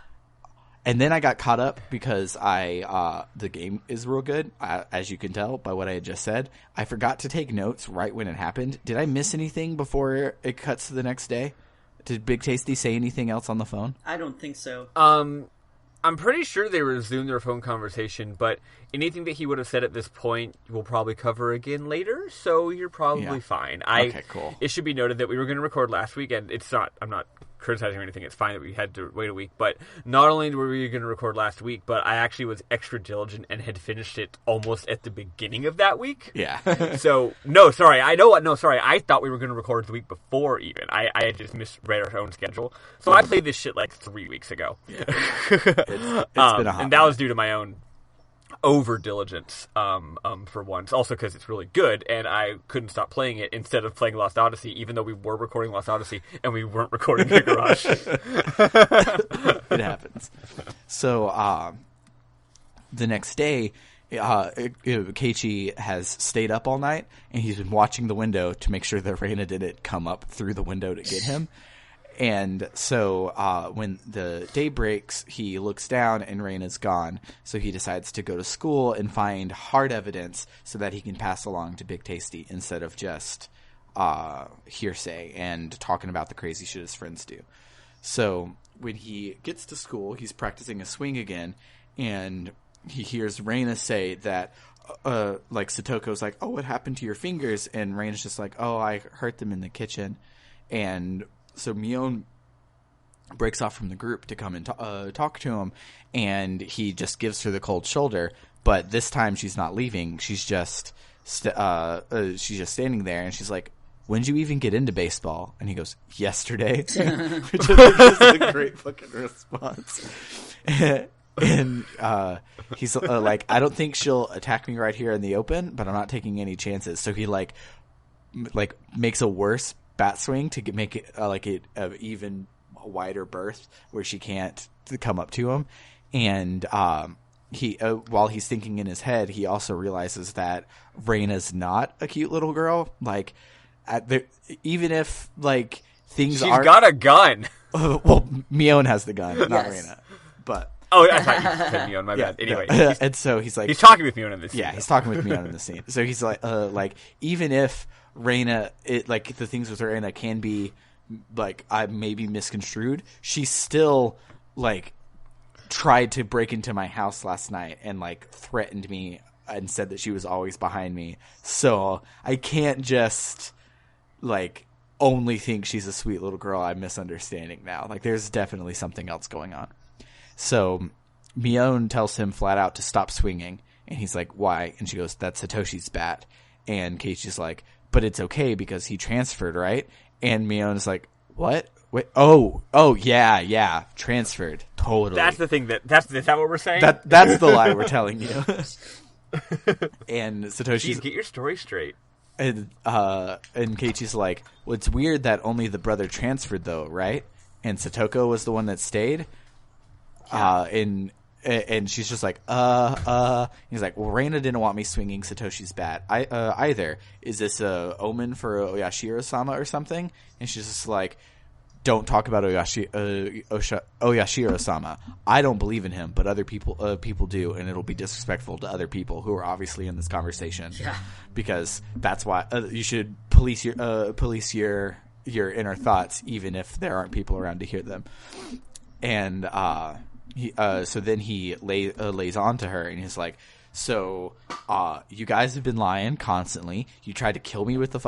And then I got caught up because the game is real good, as you can tell by what I had just said. I forgot to take notes right when it happened. Did I miss anything before it cuts to the next day? Did Big Tasty say anything else on the phone? I don't think so. I'm pretty sure they resumed their phone conversation, but anything that he would have said at this point we'll probably cover again later, so you're probably fine. Okay, cool. It should be noted that we were going to record last week, and I'm not criticizing or anything, it's fine that we had to wait a week, but not only were we going to record last week, but I actually was extra diligent and had finished it almost at the beginning of that week. Yeah. So, I thought we were going to record the week before even. I had just misread our own schedule. So I played this shit like 3 weeks ago. Yeah. It's been a hot and that was due to my own over diligence for once, also because it's really good and I couldn't stop playing it instead of playing Lost Odyssey, even though we were recording Lost Odyssey and we weren't recording Higurashi. It happens. So the next day Keiichi has stayed up all night, and he's been watching the window to make sure that Reina didn't come up through the window to get him. And so when the day breaks, he looks down and Reina's gone. So he decides to go to school and find hard evidence so that he can pass along to Big Tasty instead of just hearsay and talking about the crazy shit his friends do. So when he gets to school, he's practicing a swing again, and he hears Reina say that, like, Satoko's like, oh, what happened to your fingers? And Reina's just like, oh, I hurt them in the kitchen. And so Mion breaks off from the group to come and talk to him, and he just gives her the cold shoulder. But this time she's not leaving. She's just standing there, and she's like, when did you even get into baseball? And he goes, yesterday. Which is just a great fucking response. And he's like, I don't think she'll attack me right here in the open, but I'm not taking any chances. So he like makes a worse bat swing to make it an even wider berth where she can't come up to him. And he while he's thinking in his head, he also realizes that Reina's not a cute little girl. Like, even if like things she's got a gun. Well, Mion has the gun, not Yes. Reina. But oh, I thought you said Mion. My bad. Anyway, and so he's like, he's talking with Mion in this scene. Yeah, he's talking with Mion in the scene. So he's like even if Reina, like the things with Reina can be like I maybe misconstrued, she still like tried to break into my house last night and like threatened me and said that she was always behind me. So I can't just like only think she's a sweet little girl I'm misunderstanding now. Like there's definitely something else going on. So Mion tells him flat out to stop swinging, and he's like, why? And she goes, that's Satoshi's bat. And Keiichi's like, but it's okay because he transferred, right? And Mion is like, what? Wait, oh, yeah, transferred. Totally. That's the thing is that what we're saying? That's the lie we're telling you. And Satoshi's... Jeez, get your story straight. And Keiichi's like, well, it's weird that only the brother transferred, though, right? And Satoko was the one that stayed. Yeah. And she's just like, He's like, well, Reina didn't want me swinging Satoshi's bat either. Is this a omen for Oyashiro-sama or something? And she's just like, don't talk about Oyashiro-sama. I don't believe in him, but other people do, and it'll be disrespectful to other people who are obviously in this conversation. Yeah. Because that's why you should police your inner thoughts, even if there aren't people around to hear them. And so then he lays on to her, and he's like, so you guys have been lying constantly. You tried to kill me with the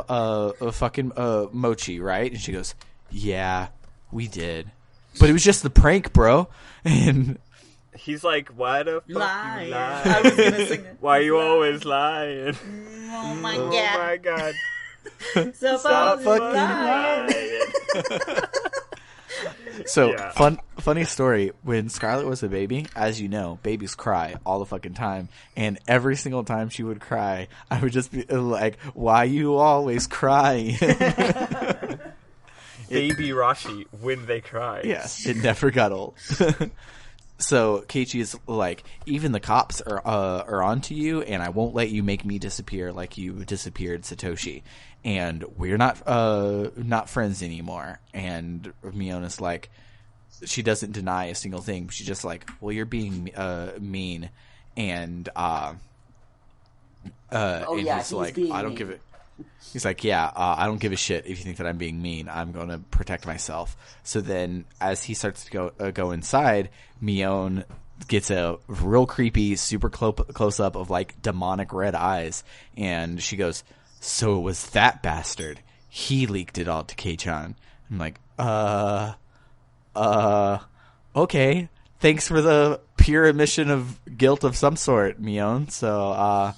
fucking mochi, right? And she goes, yeah, we did, but it was just the prank, bro. And he's like, why the fuck lying. you lie? I was gonna sing it. Why you always lying? Oh my Oh god. my god. So Stop fucking lying. So Yeah. funny story. When Scarlett was a baby, as you know, babies cry all the fucking time, and every single time she would cry, I would just be like, "Why you always crying?" Baby Rashi when they cry. Yeah, it never got old. So Keiichi is like, even the cops are onto you, and I won't let you make me disappear like you disappeared Satoshi. And we're not friends anymore. And Miona's like, she doesn't deny a single thing. She's just like, well, you're being mean. And and he's like, I don't give it. He's like, yeah, I don't give a shit if you think that I'm being mean. I'm going to protect myself. So then as he starts to go inside, Mion gets a real creepy, super close up of like demonic red eyes. And she goes, so it was that bastard. He leaked it all to Kei-chan. I'm like, okay. Thanks for the pure admission of guilt of some sort, Mion. So,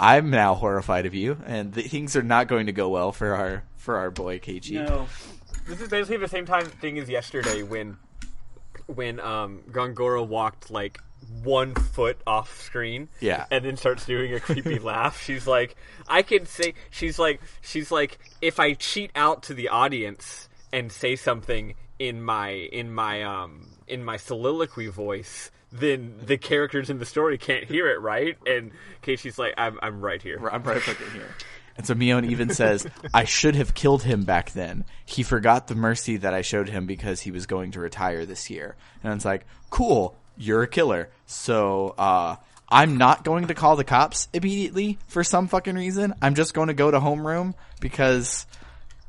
I'm now horrified of you, and things are not going to go well for our boy Keiichi. No. This is basically the same thing as yesterday when Gongoro walked like 1 foot off screen, Yeah. and then starts doing a creepy laugh. She's like, I could say, she's like, if I cheat out to the audience and say something in my soliloquy voice, then the characters in the story can't hear it, right? And Keiichi's like, I'm right here. I'm right fucking here. And so Mion even says, I should have killed him back then. He forgot the mercy that I showed him because he was going to retire this year. And it's like, cool, you're a killer. So, I'm not going to call the cops immediately for some fucking reason. I'm just going to go to homeroom because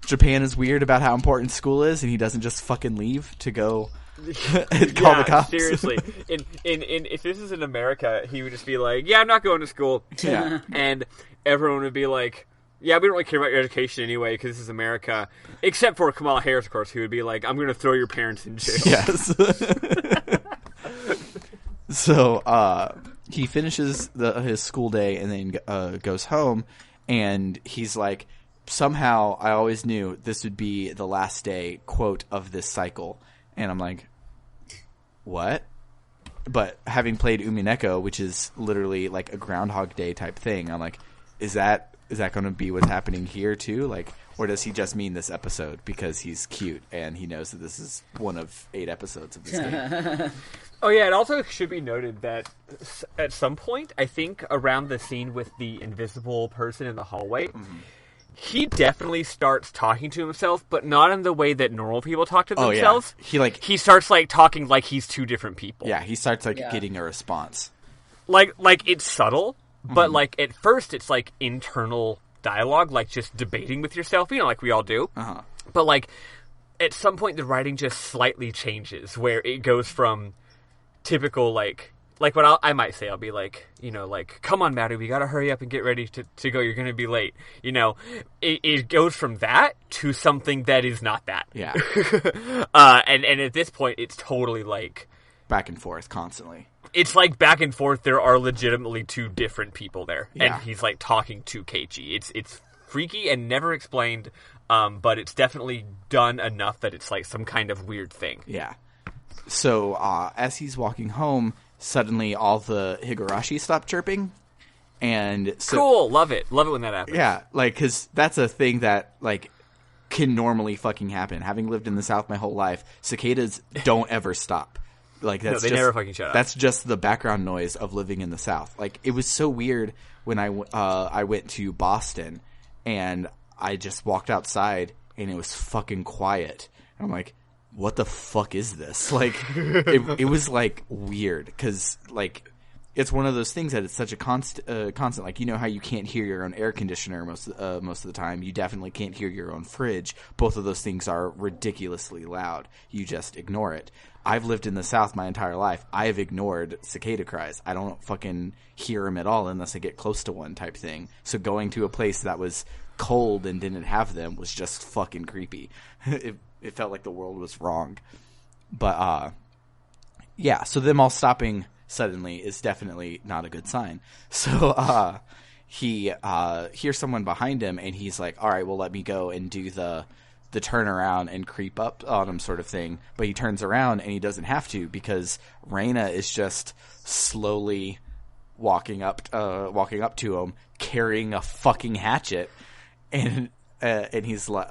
Japan is weird about how important school is, and he doesn't just fucking leave to go call the cops. Seriously. If this is in America, he would just be like, yeah, I'm not going to school. Yeah. And everyone would be like, yeah, we don't really care about your education anyway because this is America. Except for Kamala Harris, of course, who would be like, I'm going to throw your parents in jail. Yes. So, he finishes his school day and then goes home, and he's like, somehow I always knew this would be the last day, quote, of this cycle. And I'm like, what? But having played Umineko, which is literally like a Groundhog Day type thing, I'm like, is that going to be what's happening here too? Like, or does he just mean this episode because he's cute and he knows that this is one of 8 episodes of this game? Oh yeah, it also should be noted that at some point, I think around the scene with the invisible person in the hallway, he definitely starts talking to himself, but not in the way that normal people talk to themselves. Yeah. He starts like talking like he's 2 different people. Yeah, he starts like getting a response. Like it's subtle, but like at first it's like internal dialogue, like just debating with yourself, like we all do. But like at some point the writing just slightly changes, where it goes from typical like what I might say, I'll be like, like, come on, Maddie, we gotta hurry up and get ready to go. You're gonna be late. It goes from that to something that is not that. Yeah. And at this point, it's totally like back and forth constantly. It's like back and forth. There are legitimately 2 different people there, yeah. And he's like talking to Keiichi. It's freaky and never explained, but it's definitely done enough that it's like some kind of weird thing. Yeah. So as he's walking home, suddenly all the Higurashi stop chirping, and so, cool, love it when that happens. Yeah, like, because that's a thing that like can normally fucking happen. Having lived in the South my whole life, cicadas don't ever stop. Like, that's never fucking shut up. That's just the background noise of living in the South. Like, it was so weird when I went to Boston and I just walked outside and it was fucking quiet. And I'm like, what the fuck is this? Like, it was like weird because like it's one of those things that it's such a constant. Like, how you can't hear your own air conditioner most of the time. You definitely can't hear your own fridge. Both of those things are ridiculously loud. You just ignore it. I've lived in the South my entire life. I've ignored cicada cries. I don't fucking hear them at all unless I get close to one type thing. So going to a place that was cold and didn't have them was just fucking creepy. It felt like the world was wrong. But, yeah, so them all stopping suddenly is definitely not a good sign. So, he hears someone behind him, and he's like, all right, well, let me go and do the turnaround and creep up on him sort of thing. But he turns around, and he doesn't have to, because Reina is just slowly walking up to him, carrying a fucking hatchet. And he's like,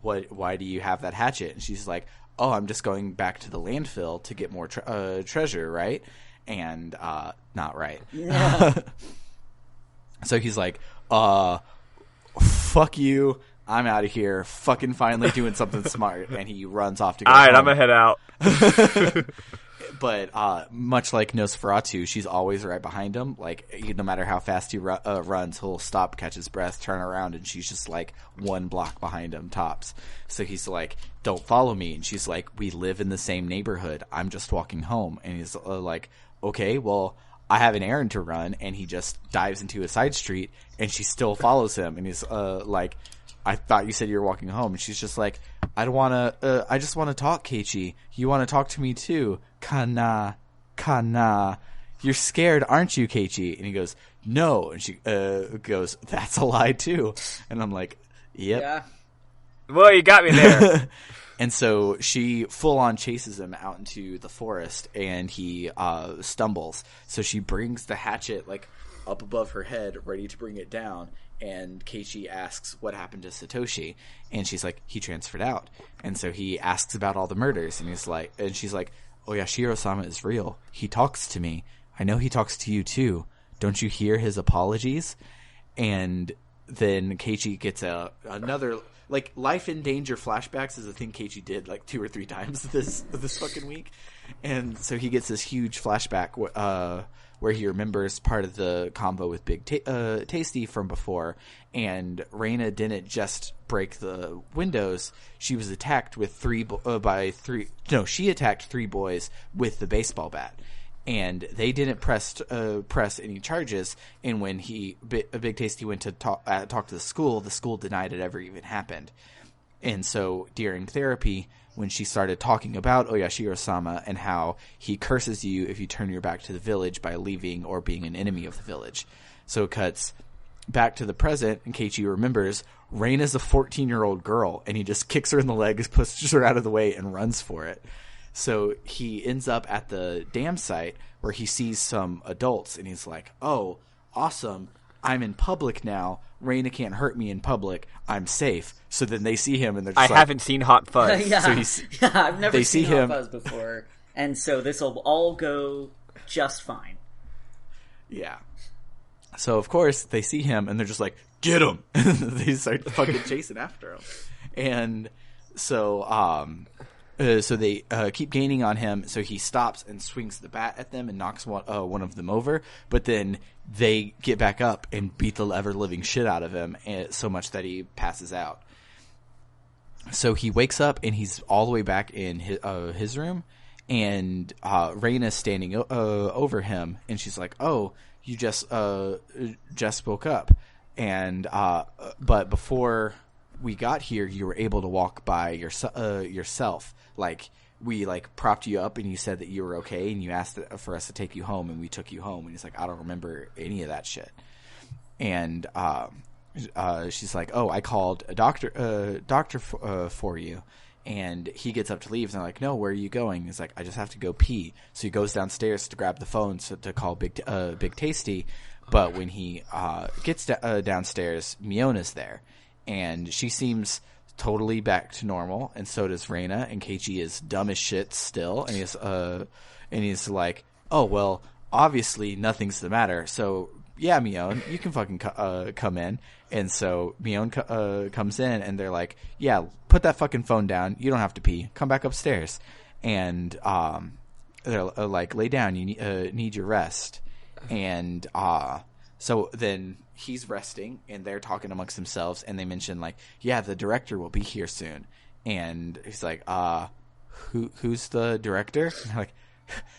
why do you have that hatchet? And she's like, oh, I'm just going back to the landfill to get more treasure, right? And not right. Yeah. So he's like, fuck you, I'm out of here, fucking finally doing something smart. And he runs off to go Alright, home. I'm gonna head out. But much like Nosferatu, she's always right behind him. Like, no matter how fast he runs, he'll stop, catch his breath, turn around, and she's just like 1 block behind him, tops. So he's like, don't follow me. And she's like, we live in the same neighborhood. I'm just walking home. And he's like, okay, well, I have an errand to run. And he just dives into a side street, and she still follows him. And he's like, I thought you said you were walking home. And she's just like, I just want to talk, Keiichi. You want to talk to me too? Kana. You're scared, aren't you, Keiichi? And he goes, no. And she goes, that's a lie too. And I'm like, yep. Yeah. Well, you got me there. And so she full on chases him out into the forest, and he stumbles. So she brings the hatchet like up above her head, ready to bring it down. And Keiichi asks what happened to Satoshi, and she's like, he transferred out. And so he asks about all the murders, and she's like, Oyashiro-sama is real. He talks to me. I know he talks to you too. Don't you hear his apologies? And then Keiichi gets another, like, life in danger flashbacks is a thing Keiichi did like 2 or 3 times this fucking week. And so he gets this huge flashback where he remembers part of the combo with Big Tasty from before, and Reina didn't just break the windows. She was attacked with she attacked 3 boys with the baseball bat. And they didn't press any charges. And when Big Tasty went to talk to the school denied it ever even happened. And so during therapy, when she started talking about Oyashiro-sama and how he curses you if you turn your back to the village by leaving or being an enemy of the village. So it cuts back to the present, and Keiichi remembers Reina's a 14-year-old girl, and he just kicks her in the legs, pushes her out of the way, and runs for it. So he ends up at the dam site where he sees some adults, and he's like, oh, awesome, I'm in public now. Reina can't hurt me in public. I'm safe. So then they see him, and they're just I haven't seen Hot Fuzz. Yeah, So I've never seen Hot Fuzz before. And so this will all go just fine. Yeah. So, of course, they see him, and they're just like, get him! They start fucking chasing after him. And so they keep gaining on him, so he stops and swings the bat at them and knocks one of them over, but then they get back up and beat the ever-living shit out of him so much that he passes out. So he wakes up, and he's all the way back in his room, and Reina's standing over him, and she's like, oh, you just woke up, and but before we got here, you were able to walk by yourself. Like, we propped you up, and you said that you were okay, and you asked for us to take you home, and we took you home. And he's like, I don't remember any of that shit. And she's like, oh, I called a doctor for you. And he gets up to leave, and they're like, no, where are you going? He's like, I just have to go pee. So he goes downstairs to grab the phone to call Big Tasty. But when he gets downstairs, Miona's there. And she seems totally back to normal, and so does Reina, and Keiichi is dumb as shit still, and he's like, oh, well, obviously nothing's the matter, so yeah, Mion, you can fucking come in. And so Mion comes in, and they're like, yeah, put that fucking phone down, you don't have to pee, come back upstairs. And they're like, lay down, you need your rest. And so then he's resting, and they're talking amongst themselves, and they mention, like, yeah, the director will be here soon. And he's like, who's the director? And they're like,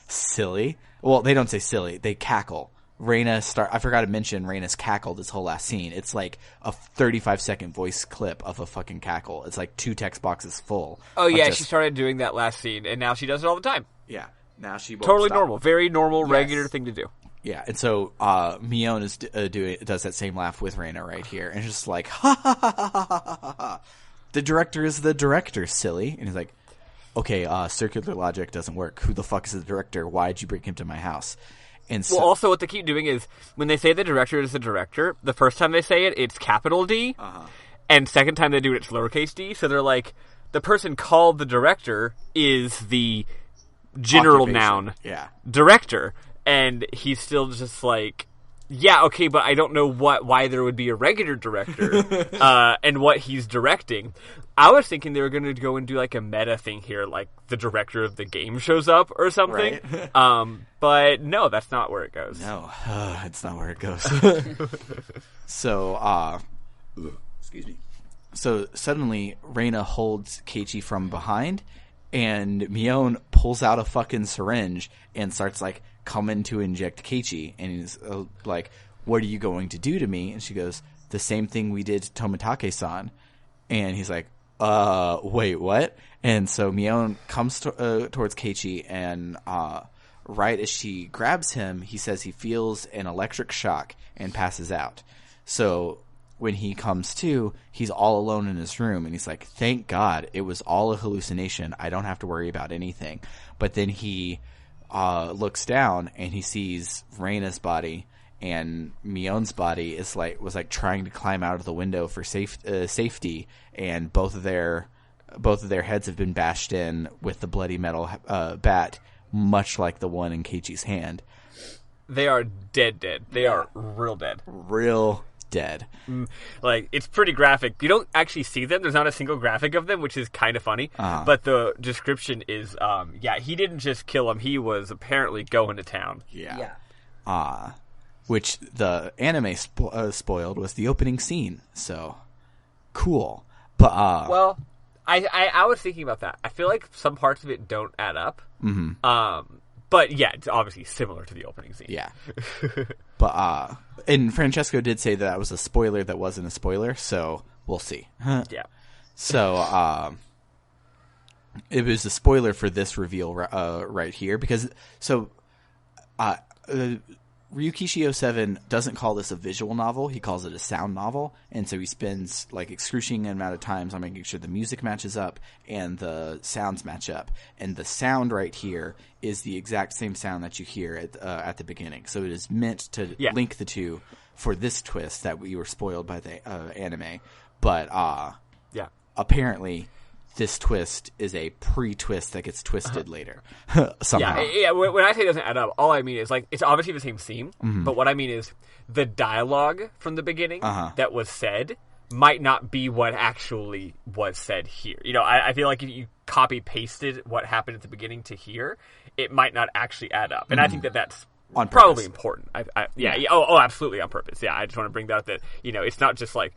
silly. Well, they don't say silly, they cackle. I forgot to mention Reina's cackle this whole last scene. It's like a 35-second voice clip of a fucking cackle. It's like 2 text boxes full. Oh yeah, she started doing that last scene, and now she does it all the time. Yeah, now she won't totally stop. Normal, very normal, regular thing to do. Yeah, and so Mion does that same laugh with Reina right here, and it's just like, ha ha ha ha ha ha ha. The director is the director, silly. And he's like, okay, circular logic doesn't work. Who the fuck is the director? Why'd you bring him to my house? And so, well, also what they keep doing is, when they say the director is the director, the first time they say it, it's capital D, and second time they do it, it's lowercase d, so they're like, the person called the director is the general noun director. And he's still just like, yeah, okay, but I don't know why there would be a regular director and what he's directing. I was thinking they were going to go and do like a meta thing here, like the director of the game shows up or something. Right. But no, that's not where it goes. No, it's not where it goes. So, excuse me. So suddenly, Reina holds Keiichi from behind, and Mion pulls out a fucking syringe and starts like coming to inject Keiichi, and he's like, what are you going to do to me? And she goes, the same thing we did to Tomitake-san. And he's like, wait, what? And so Mion comes towards Keiichi, and right as she grabs him, he says he feels an electric shock and passes out. So when he comes to, he's all alone in his room, and he's like, thank God, it was all a hallucination. I don't have to worry about anything. But then he looks down, and he sees Reina's body, and Mion's body was like trying to climb out of the window for safety, and both of their heads have been bashed in with the bloody metal bat much like the one in Keiichi's hand. They are dead. They are real dead. Real dead. Like, it's pretty graphic. You don't actually see them. There's not a single graphic of them, which is kind of funny. But the description is, he didn't just kill him. He was apparently going to town. Yeah. Which the anime spoiled was the opening scene. So, cool. But, well, I was thinking about that. I feel like some parts of it don't add up. But yeah, it's obviously similar to the opening scene. Yeah. But, and Francesco did say that was a spoiler that wasn't a spoiler, so we'll see. Yeah. So, it was a spoiler for this reveal right here, because, Ryukishi 07 doesn't call this a visual novel, he calls it a sound novel, and so he spends like excruciating amount of times on making sure the music matches up and the sounds match up. And the sound right here is the exact same sound that you hear at the beginning. So it is meant to link the two for this twist that we were spoiled by the anime. But apparently this twist is a pre-twist that gets twisted later somehow. Yeah. When I say it doesn't add up, all I mean is like it's obviously the same theme, but what I mean is the dialogue from the beginning that was said might not be what actually was said here. You know, I feel like if you copy pasted what happened at the beginning to here, it might not actually add up, and I think that's probably important. Oh, absolutely on purpose. Yeah, I just want to bring that up that it's not just like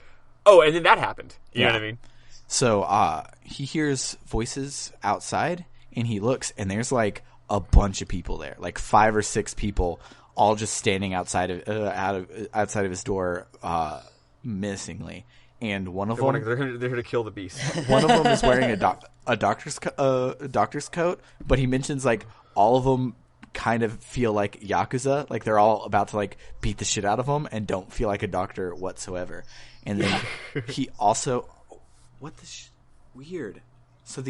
and then that happened. You know what I mean? So he hears voices outside, and he looks, and there's like a bunch of people there, like 5 or 6 people, all just standing outside of his door, menacingly. And one of them, they're here to kill the beast. One of them is wearing a doctor's coat, but he mentions like all of them kind of feel like Yakuza, like they're all about to like beat the shit out of him, and don't feel like a doctor whatsoever. And then he also. What the weird. So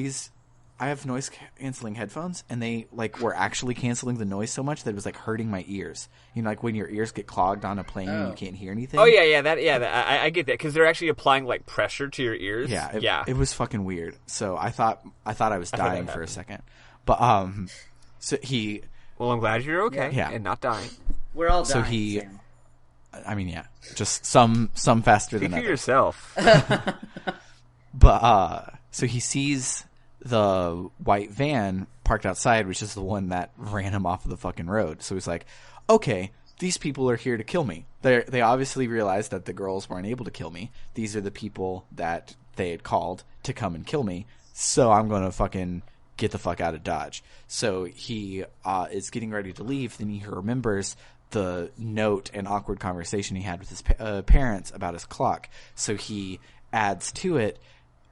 I have noise canceling headphones, and they like were actually canceling the noise so much that it was like hurting my ears. You know, like when your ears get clogged on a plane and you can't hear anything. Oh yeah, I get that because they're actually applying like pressure to your ears. Yeah, it was fucking weird. So I thought I was dying for a second, but so he. Well, I'm glad you're okay and not dying. We're all dying. So he. Sam. I mean, just some faster than others. Speak for yourself. But, so he sees the white van parked outside, which is the one that ran him off of the fucking road. So he's like, okay, these people are here to kill me. They obviously realized that the girls weren't able to kill me. These are the people that they had called to come and kill me. So I'm going to fucking get the fuck out of Dodge. So he, is getting ready to leave. Then he remembers the note and awkward conversation he had with his parents about his clock. So he adds to it,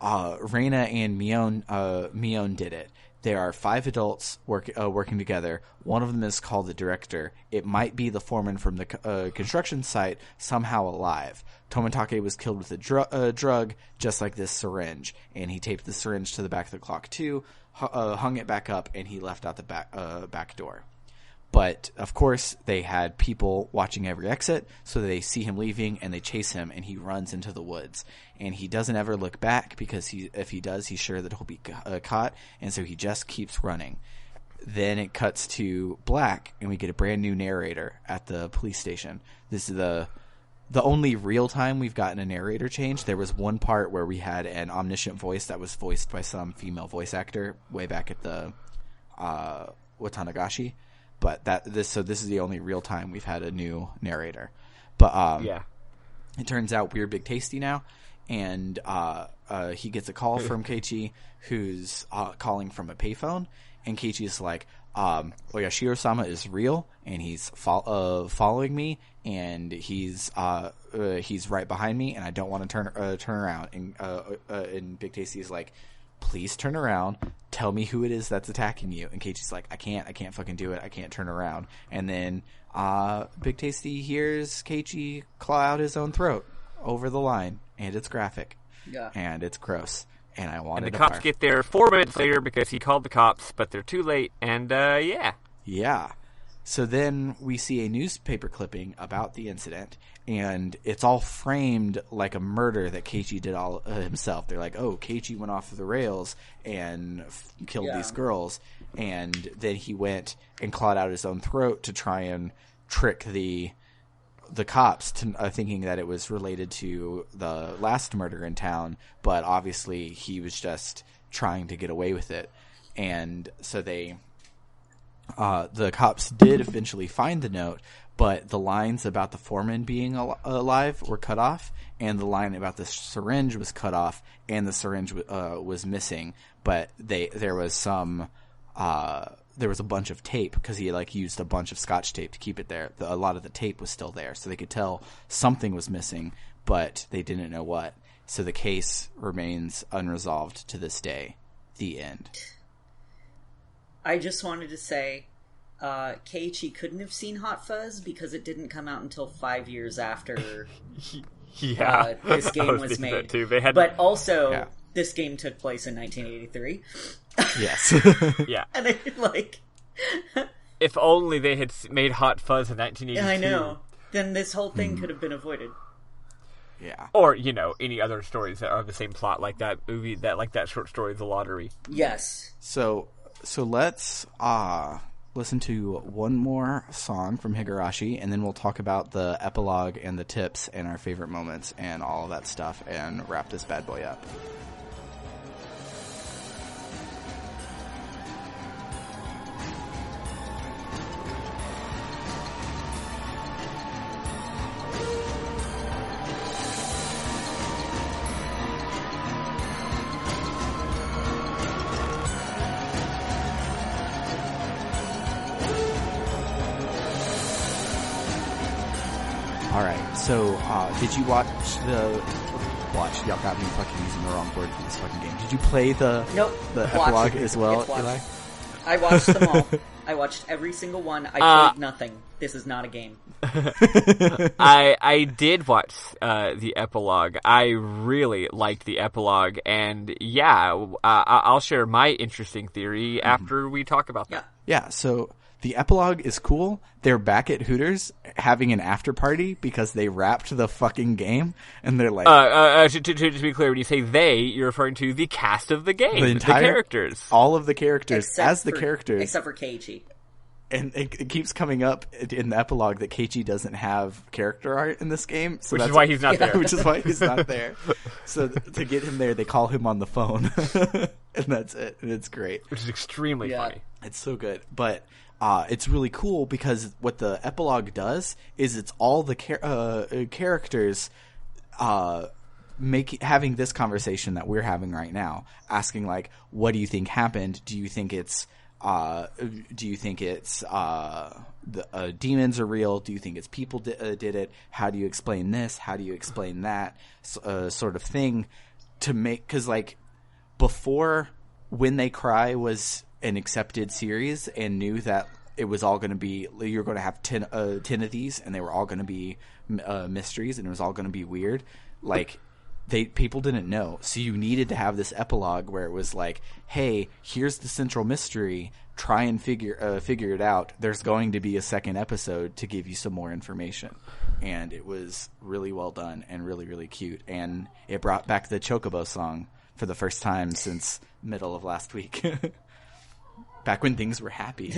Reina and Mion did it. There are 5 adults working together. One of them is called the director. It might be the foreman from the construction site, somehow alive. Tomitake was killed with a drug, just like this syringe. And he taped the syringe to the back of the clock too, hung it back up, and he left out the back door. But, of course, they had people watching every exit, so they see him leaving, and they chase him, and he runs into the woods. And he doesn't ever look back, because if he does, he's sure that he'll be caught, and so he just keeps running. Then it cuts to black, and we get a brand new narrator at the police station. This is the only real time we've gotten a narrator change. There was one part where we had an omniscient voice that was voiced by some female voice actor way back at the Watanagashi. But this is the only real time we've had a new narrator. But it turns out we're Big Tasty now, and he gets a call from Keiichi, who's calling from a payphone, and Keiichi's like, Yashiro-sama is real, and he's following me, and he's right behind me, and I don't want to turn around. And Big Tasty is like, please turn around. Tell me who it is that's attacking you. And Keiichi's like, I can't fucking do it. I can't turn around. And then Big Tasty hears Keiichi claw out his own throat over the line, and it's graphic. Yeah. And it's gross. And I wanted the cops get there 4 minutes later because he called the cops, but they're too late. And yeah. So then we see a newspaper clipping about the incident, and it's all framed like a murder that Keiichi did all himself. They're like, oh, Keiichi went off the rails and killed these girls. and then he went and clawed out his own throat to try and trick the cops to thinking that it was related to the last murder in town, but obviously he was just trying to get away with it. And so the cops did eventually find the note, but the lines about the foreman being alive were cut off, and the line about the syringe was cut off, and the syringe was missing. But there was a bunch of tape because he used a bunch of Scotch tape to keep it there. A lot of the tape was still there, so they could tell something was missing, but they didn't know what. So the case remains unresolved to this day. The end. I just wanted to say, Keiichi couldn't have seen Hot Fuzz because it didn't come out until 5 years after this game was made. That too. But also, this game took place in 1983. Yes. Yeah. And if only they had made Hot Fuzz in 1982. I know. Then this whole thing could have been avoided. Yeah. Or, any other stories that are the same plot, like that movie, that short story, The Lottery. Yes. So let's listen to one more song from Higurashi, and then we'll talk about the epilogue and the tips and our favorite moments and all of that stuff, and wrap this bad boy up. So, did you watch? Y'all got me fucking using the wrong word for this fucking game. Did you play the epilogue as well, Eli? I watched them all. I watched every single one. I played nothing. This is not a game. I did watch the epilogue. I really liked the epilogue, and I'll share my interesting theory after we talk about that. Yeah, so the epilogue is cool. They're back at Hooters having an after party because they wrapped the fucking game, and they're like... to be clear, when you say they, you're referring to the cast of the game, the characters. All of the characters, characters. Except for Keiichi. And it keeps coming up in the epilogue that Keiichi doesn't have character art in this game. So which is why he's not there. Which is why he's not there. So to get him there, they call him on the phone. And that's it. And it's great. Which is extremely funny. It's so good. But... it's really cool because what the epilogue does is it's all the characters having this conversation that we're having right now, asking like, what do you think happened? Do you think it's the demons are real? Do you think it's people did it? How do you explain this? How do you explain that? Sort of thing to make, because like before, When They Cry was an accepted series and knew that it was all going to be, you're going to have 10 of these and they were all going to be mysteries and it was all going to be weird. Like people didn't know. So you needed to have this epilogue where it was like, hey, here's the central mystery. Try and figure it out. There's going to be a second episode to give you some more information. And it was really well done and really, really cute. And it brought back the Chocobo song for the first time since middle of last week. Back when things were happy.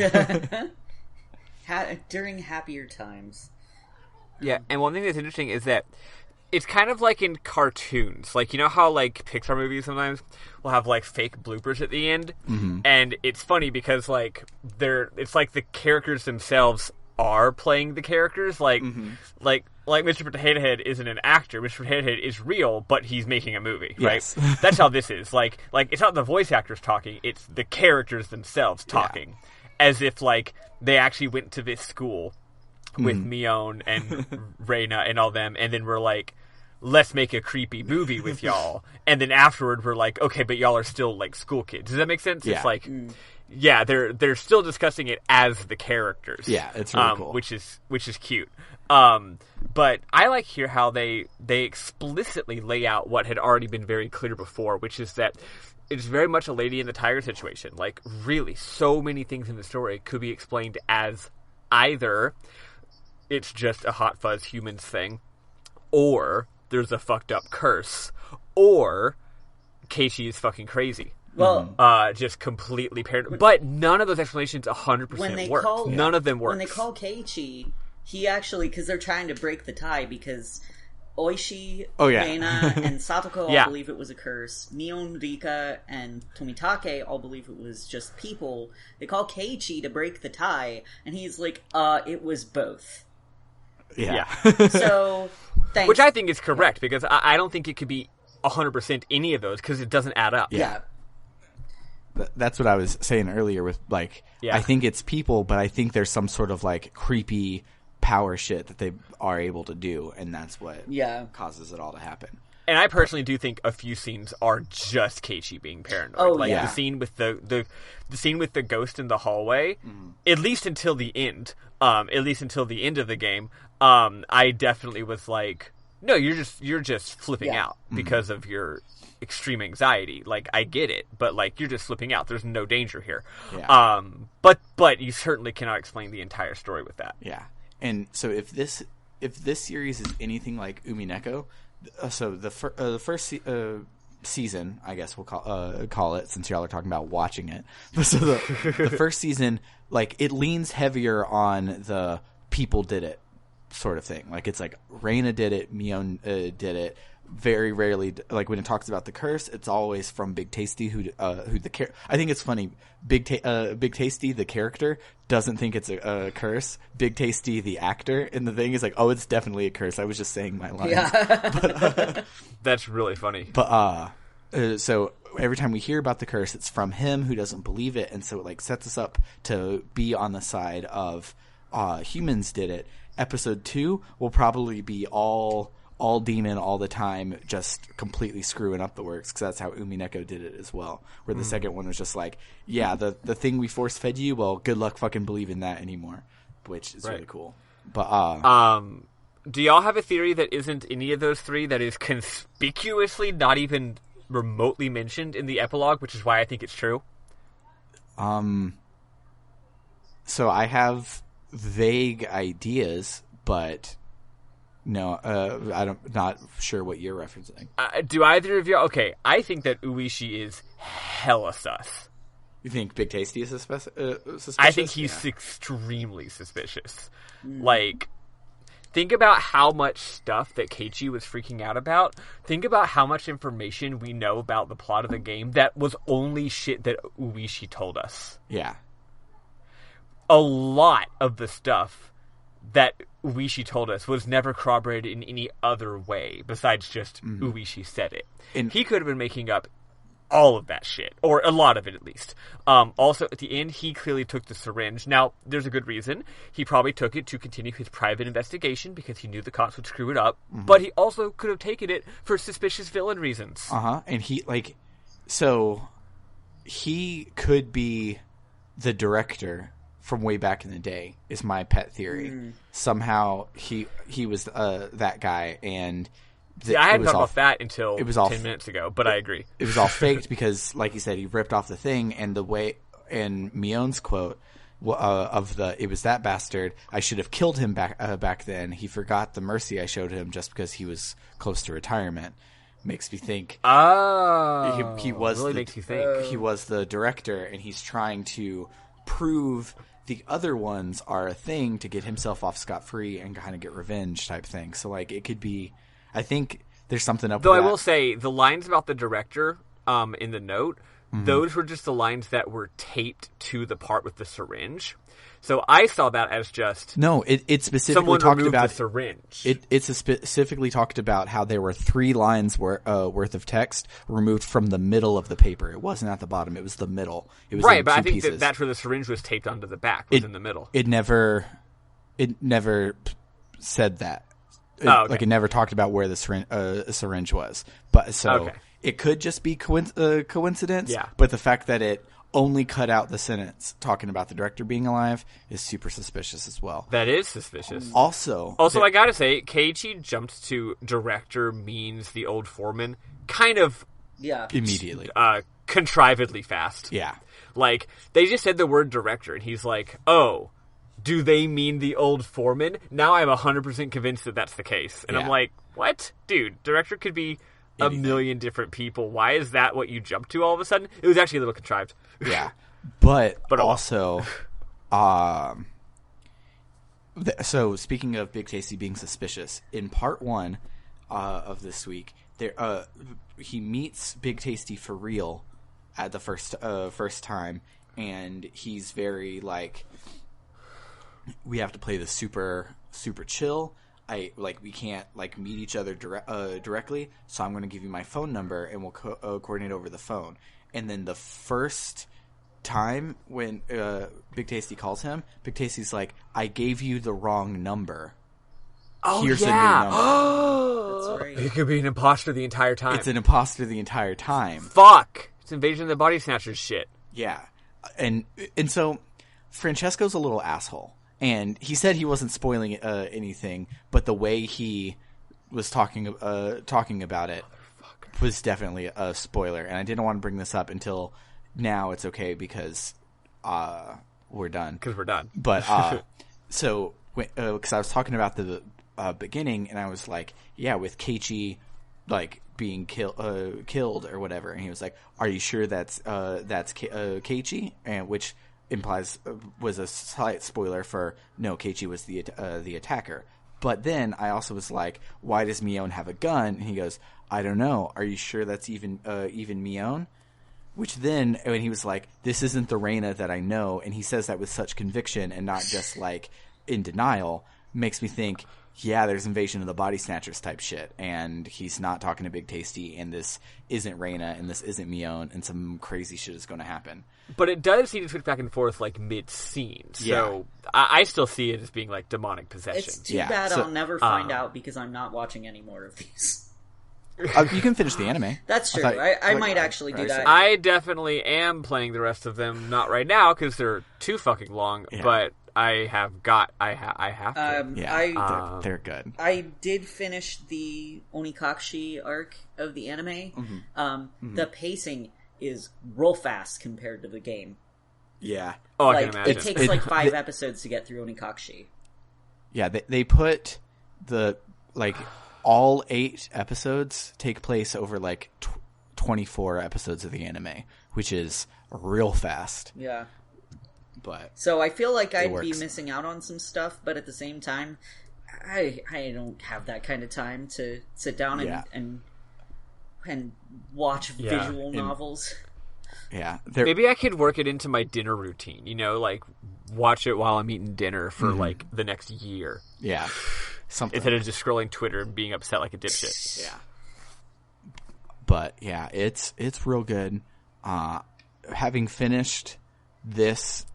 During happier times. Yeah, and one thing that's interesting is that it's kind of like in cartoons. Like, you know how, like, Pixar movies sometimes will have, like, fake bloopers at the end? Mm-hmm. And it's funny because, like, it's like the characters themselves are playing the characters. Like, like Mr. Potato Head isn't an actor. Mr. Potato Head is real, but he's making a movie, right? Yes. That's how this is. Like it's not the voice actors talking, it's the characters themselves talking. Yeah. As if, like, they actually went to this school with Mion and Reina and all them, and then we're like, let's make a creepy movie with y'all. And then afterward, we're like, okay, but y'all are still, like, school kids. Does that make sense? Yeah. It's like... Yeah, they're still discussing it as the characters. Yeah, it's really cool. Which is cute. But I like here how they explicitly lay out what had already been very clear before, which is that it's very much a Lady and the Tiger situation. Like, really, so many things in the story could be explained as either it's just a Hot Fuzz humans thing, or there's a fucked up curse, or Keiichi is fucking crazy. Well, just completely paranoid. But none of those explanations 100% work. None of them work. When they call Keiichi, he actually, because they're trying to break the tie, because Oishi, Reina, and Satoko all believe it was a curse. Mion, Rika, and Tomitake all believe it was just people. They call Keiichi to break the tie, and he's like, it was both. Yeah. So, thanks. Which I think is correct, because I don't think it could be 100% any of those, because it doesn't add up. Yeah. That's what I was saying earlier with, like, I think it's people, but I think there's some sort of, like, creepy power shit that they are able to do, and that's what causes it all to happen. And I personally do think a few scenes are just Keiichi being paranoid. The scene with the scene with the ghost in the hallway, at least until the end. At least until the end of the game, I definitely was like, no, you're just flipping out because of your extreme anxiety. Like, I get it, but like, you're just flipping out. There's no danger here. Yeah. But you certainly cannot explain the entire story with that. Yeah. And so if this series is anything like Umineko, so the first season, I guess we'll call it, since y'all are talking about watching it. So the first season, like, it leans heavier on the people did it sort of thing. Like, it's like Reina did it, Mion did it. Very rarely, like, when it talks about the curse, it's always from Big Tasty, who the I think it's funny. Big Tasty, the character, doesn't think it's a curse. Big Tasty, the actor in the thing, is like, oh, it's definitely a curse. I was just saying my lines. Yeah. That's really funny. But so every time we hear about the curse, it's from him, who doesn't believe it, and so it, like, sets us up to be on the side of humans did it. Episode 2 will probably be all demon all the time, just completely screwing up the works, because that's how Umineko did it as well, where the second one was just like, the thing we force fed you, well, good luck fucking believing that anymore, which is really cool. But do y'all have a theory that isn't any of those three, that is conspicuously not even remotely mentioned in the epilogue, which is why I think it's true? So I have vague ideas, but no, I'm not sure what you're referencing. Do either of you? Okay, I think that Uishi is hella sus. You think Big Tasty is suspicious? I think he's extremely suspicious. Like, think about how much stuff that Keiichi was freaking out about. Think about how much information we know about the plot of the game that was only shit that Uishi told us. Yeah. A lot of the stuff that Uishi told us was never corroborated in any other way besides just Uishi said it. And he could have been making up all of that shit, or a lot of it at least. Also, at the end, he clearly took the syringe. Now, there's a good reason. He probably took it to continue his private investigation because he knew the cops would screw it up, but he also could have taken it for suspicious villain reasons. And so he could be the director from way back in the day, is my pet theory. Somehow he was that guy, and I hadn't thought about that until 10 minutes ago, but I agree. It was all faked because, like you said, he ripped off the thing, and the way, and Mion's quote of it was that bastard, I should have killed him back then. He forgot the mercy I showed him just because he was close to retirement. Makes me think. He was really makes you think. He was the director, and he's trying to prove the other ones are a thing to get himself off scot-free and kind of get revenge type thing. So, like, it could be, I think there's something up with that. Though I will say, the lines about the director in the note, those were just the lines that were taped to the part with the syringe. So I saw that as just it specifically someone talked removed about the syringe. It specifically talked about how there were 3 lines worth of text removed from the middle of the paper. It wasn't at the bottom; it was the middle. It was right, in but two I think pieces. that's where the syringe was taped onto the back. Was in the middle. It never said that. Like, it never talked about where the syringe was. But so it could just be coincidence. Yeah. But the fact that it only cut out the sentence talking about the director being alive is super suspicious as well. That is suspicious. Also, I gotta say, Keiichi jumped to director means the old foreman kind of immediately, contrivedly fast. Yeah, like they just said the word director, and he's like, "Oh, do they mean the old foreman?" Now I'm 100% convinced that that's the case, and I'm like, "What, dude? Director could be a million different people. Why is that what you jumped to all of a sudden? It was actually a little contrived. Yeah. But also, so speaking of Big Tasty being suspicious, in part 1 of this week, he meets Big Tasty for real at the first time, and he's very like, we have to play this super chill. We can't like meet each other directly, so I'm going to give you my phone number and we'll coordinate over the phone. And then the first time when Big Tasty calls him, Big Tasty's like, I gave you the wrong number. Oh, here's yeah. a new number. That's right. It could be an imposter the entire time. It's an imposter the entire time. Fuck! It's Invasion of the Body Snatchers shit. Yeah. And so Francesco's a little asshole. And he said he wasn't spoiling anything, but the way he was talking about it was definitely a spoiler. And I didn't want to bring this up until now. It's okay because we're done. Because we're done. But so because I was talking about the beginning, and I was like, yeah, with Keiichi like being killed or whatever, and he was like, "Are you sure that's Keiichi?" And which implies was a slight spoiler for no, Keiichi was the attacker. But then I also was like, why does Mion have a gun? And he goes, I don't know. Are you sure that's even Mion? Which then, when he was like, this isn't the Reina that I know, and he says that with such conviction and not just like in denial, makes me think, yeah, there's Invasion of the Body Snatchers type shit, and he's not talking to Big Tasty, and this isn't Reina, and this isn't Mion, and some crazy shit is going to happen. But it does seem to switch back and forth like mid-scene, so yeah. I still see it as being like demonic possession. It's too bad I'll never find out because I'm not watching any more of these. You can finish the anime. That's true. I might actually do that. I definitely am playing the rest of them, not right now because they're too fucking long, but I have to. They're good. I did finish the Onikakushi arc of the anime. The pacing is real fast compared to the game. Yeah. Oh, I can imagine. It takes like 5 episodes to get through Onikakushi. Yeah, they put all 8 episodes take place over like 24 episodes of the anime, which is real fast. Yeah. But so I feel like I'd be missing out on some stuff, but at the same time, I don't have that kind of time to sit down and watch visual novels. Yeah. Maybe I could work it into my dinner routine, like watch it while I'm eating dinner for like the next year. Yeah. Something. Instead of just scrolling Twitter and being upset like a dipshit. Yeah. But yeah, it's real good. Having finished this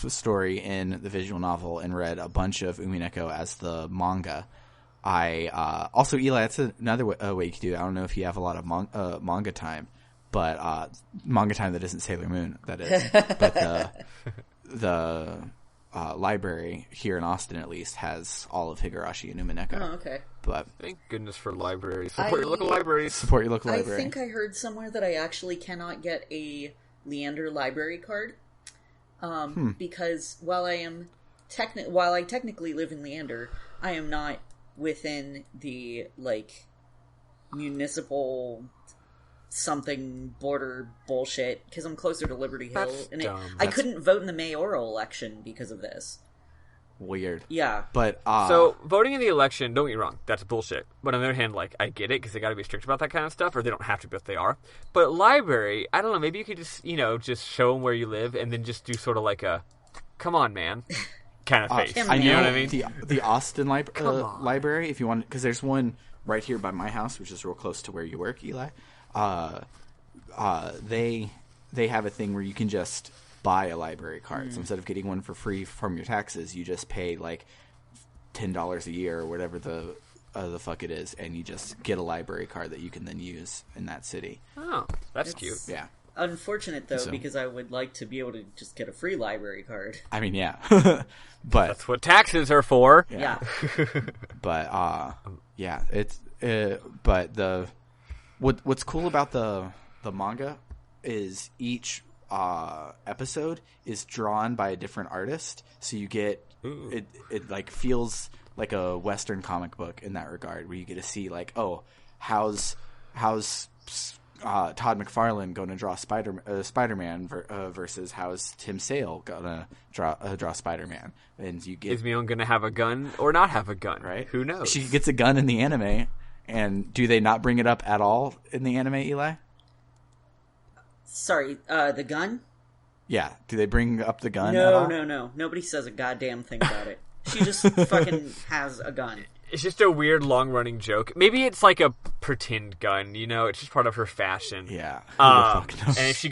story in the visual novel and read a bunch of Umineko as the manga, I also, Eli, that's another way you could do it. I don't know if you have a lot of manga time, but manga time that isn't Sailor Moon, that is. But the library here in Austin, at least, has all of Higurashi and Umineko. Oh, okay. But thank goodness for libraries. Support your local libraries. Support your local library. I think I heard somewhere that I actually cannot get a Leander library card. Because while I technically live in Leander, I am not within the municipal something border bullshit because I'm closer to Liberty Hill, and I couldn't vote in the mayoral election because of this. Weird. Yeah. But so voting in the election, don't get me wrong, that's bullshit. But on the other hand, I get it because they got to be strict about that kind of stuff, or they don't have to, but they are. But library, I don't know. Maybe you could just just show them where you live, and then just do sort of like a, come on, man, kind of face. I know, you know what I mean? The Austin library, if you want, because there's one right here by my house, which is real close to where you work, Eli. They have a thing where you can just buy a library card. So instead of getting one for free from your taxes, you just pay $10 a year or whatever the fuck it is, and you just get a library card that you can then use in that city. Oh, that's cute. Yeah. Unfortunate though, because I would like to be able to just get a free library card. I mean, yeah, but that's what taxes are for. Yeah. But yeah, it's but what's cool about the manga is each episode is drawn by a different artist, so you get it feels like a Western comic book in that regard, where you get to see how's how's Todd McFarlane going to draw Spider-Man versus how's Tim Sale going to draw Spider-Man? And you get, is Mion going to have a gun or not have a gun? Right? Who knows? She gets a gun in the anime, and do they not bring it up at all in the anime, Eli? Sorry, the gun? Yeah. Do they bring up the gun at all? No. Nobody says a goddamn thing about it. She just fucking has a gun. It's just a weird, long-running joke. Maybe it's like a pretend gun, you know? It's just part of her fashion. Yeah. And if she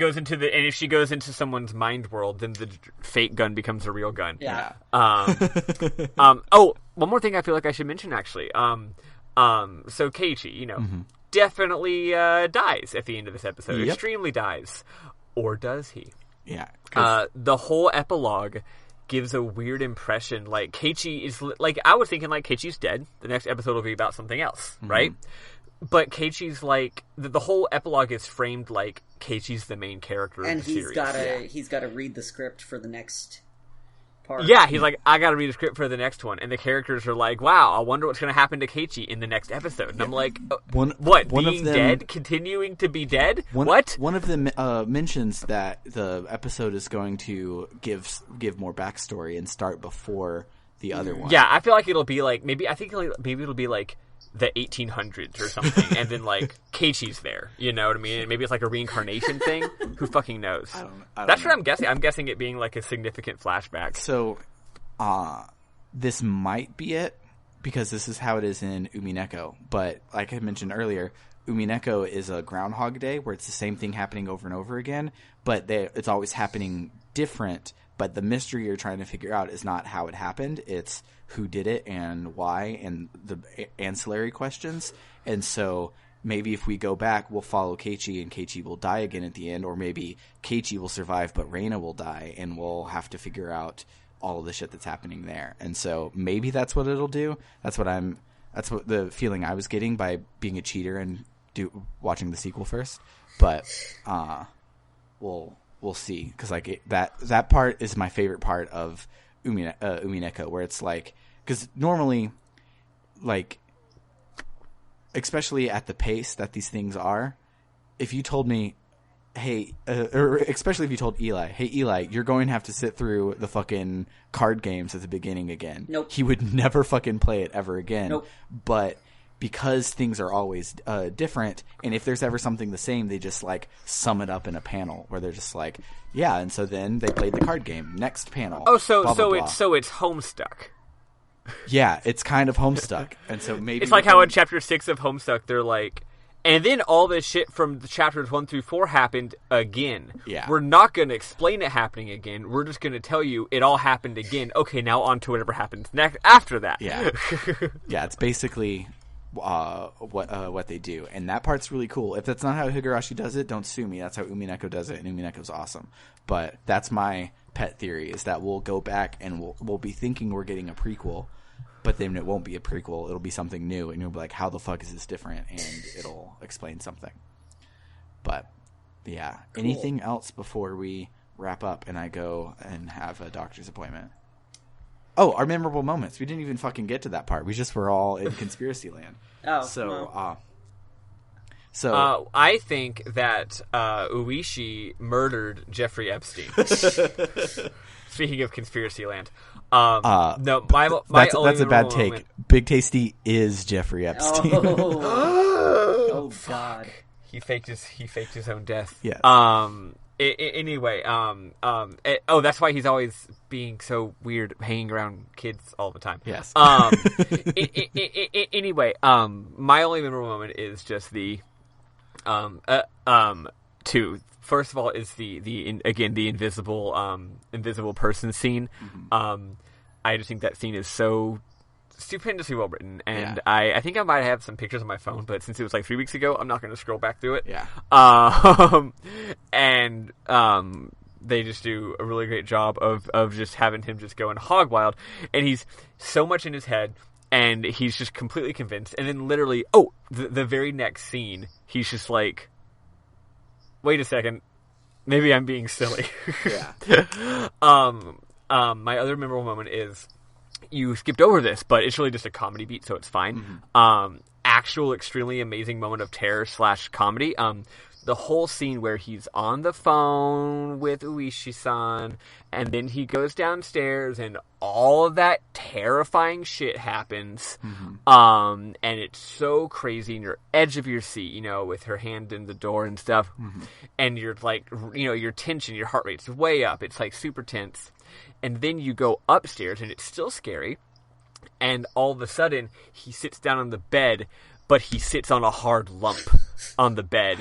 goes into someone's mind world, then the fake gun becomes a real gun. Yeah. Oh, one more thing I feel like I should mention, actually. So Keiichi, you know, definitely dies at the end of this episode. Yep. Extremely dies. Or does he? Yeah. The whole epilogue gives a weird impression. Like, Keiichi is... Like, I was thinking, like, Keiichi's dead. The next episode will be about something else, right? But Keiichi's, like... The whole epilogue is framed like Keiichi's the main character of the series. And he's got to read the script for the next part. Yeah, he's like, I gotta read the script for the next one. And the characters are like, wow, I wonder what's gonna happen to Keiichi in the next episode. And I'm like, one being of them, dead? Continuing to be dead? What? One of them mentions that the episode is going to give more backstory and start before the other one. Yeah, I feel like it'll be like, maybe it'll be like the 1800s or something, and then like Keiichi's there, you know what I mean? And maybe it's like a reincarnation thing. Who fucking knows? I don't That's know. what I'm guessing. I'm guessing it being like a significant flashback. So, this might be it, because this is how it is in Umineko. But like I mentioned earlier, Umineko is a Groundhog Day where it's the same thing happening over and over again, but it's always happening different. But the mystery you're trying to figure out is not how it happened. It's who did it and why, and the ancillary questions. And so maybe if we go back, we'll follow Keiichi, and Keiichi will die again at the end. Or maybe Keiichi will survive, but Reina will die, and we'll have to figure out all of the shit that's happening there. And so maybe that's what it'll do. That's what the feeling I was getting by being a cheater and watching the sequel first. But we'll see, because like that part is my favorite part of Umineko, where it's like, because normally, like, especially at the pace that these things are, if you told me, hey, or especially if you told Eli, hey Eli, you're going to have to sit through the fucking card games at the beginning again. Nope. He would never fucking play it ever again. Nope. But because things are always different, and if there's ever something the same, they just like sum it up in a panel where they're just like, yeah, and so then they played the card game. Next panel. Oh, blah, blah, blah. it's Homestuck. Yeah, it's kind of Homestuck, and so maybe it's like how in chapter 6 of Homestuck they're like, and then all this shit from the chapters 1 through 4 happened again. Yeah, we're not going to explain it happening again. We're just going to tell you it all happened again. Okay, now on to whatever happens next after that. Yeah, yeah, it's basically what they do, and that part's really cool. If that's not how Higurashi does it, don't sue me. That's how Umineko does it, and Umineko's awesome. But that's my pet theory, is that we'll go back and we'll be thinking we're getting a prequel, but then it won't be a prequel. It'll be something new, and you'll be like, how the fuck is this different? And it'll explain something. But yeah, cool. Anything else before we wrap up and I go and have a doctor's appointment? Oh, our memorable moments. We didn't even fucking get to that part. We just were all in conspiracy land. Oh, so I think that Uishi murdered Jeffrey Epstein. Speaking of conspiracy land, no, that's a bad take. Moment. Big Tasty is Jeffrey Epstein. Oh God, he faked his own death. Yes. Anyway, that's why he's always being so weird, hanging around kids all the time. Yes. Anyway, my only memorable moment is just the, two. First of all, is the invisible person scene. Mm-hmm. I just think that scene is so stupendously well written, and yeah. I think I might have some pictures on my phone, but since it was like 3 weeks ago, I'm not going to scroll back through it. Yeah. They just do a really great job of just having him just going hog wild, and he's so much in his head, and he's just completely convinced, and then literally, the very next scene, he's just like, wait a second, maybe I'm being silly. Yeah. My other memorable moment is, you skipped over this, but it's really just a comedy beat, so it's fine. Mm-hmm. actual extremely amazing moment of terror / comedy. The whole scene where he's on the phone with Uishi-san, and then he goes downstairs, and all of that terrifying shit happens. And it's so crazy, and you're edge of your seat, you know, with her hand in the door and stuff. And you're like, you know, your tension, your heart rate's way up. It's like super tense. And then you go upstairs, and it's still scary. And all of a sudden, he sits down on the bed, but he sits on a hard lump on the bed,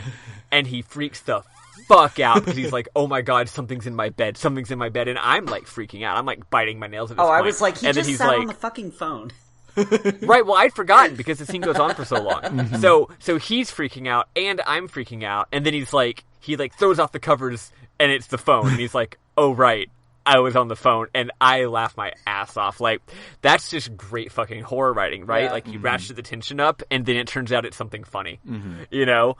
and he freaks the fuck out because he's like, "Oh my god, something's in my bed, and I'm like freaking out. I'm like biting my nails at this point. I was like, he and just sat on the fucking phone. Right, well, I'd forgotten because the scene goes on for so long. So he's freaking out, and I'm freaking out, and then he throws off the covers, and it's the phone, and he's like, "Oh right, I was on the phone," and I laughed my ass off. Like, that's just great fucking horror writing, right? Like, you ratchet the tension up, and then it turns out it's something funny. You know?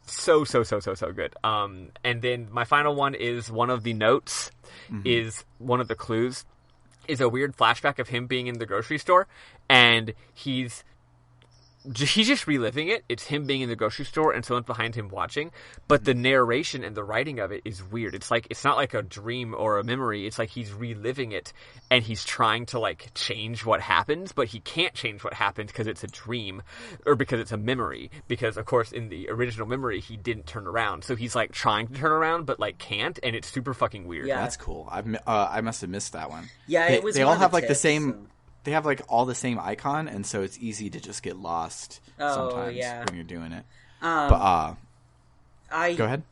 So good. And then my final one is one of the notes, is one of the clues, is a weird flashback of him being in the grocery store, and he's just reliving it. It's him being in the grocery store and someone's behind him watching, but the narration and the writing of it is weird. It's like, it's not like a dream or a memory. It's like he's reliving it, and he's trying to like change what happens, but he can't change what happens because it's a dream, or because it's a memory, because of course in the original memory he didn't turn around, so he's like trying to turn around but like can't, and it's super fucking weird. Yeah, that's cool. I must have missed that one. Yeah, it was. They all have like the same. They have like all the same icon, and so it's easy to just get lost sometimes when you're doing it. Go ahead.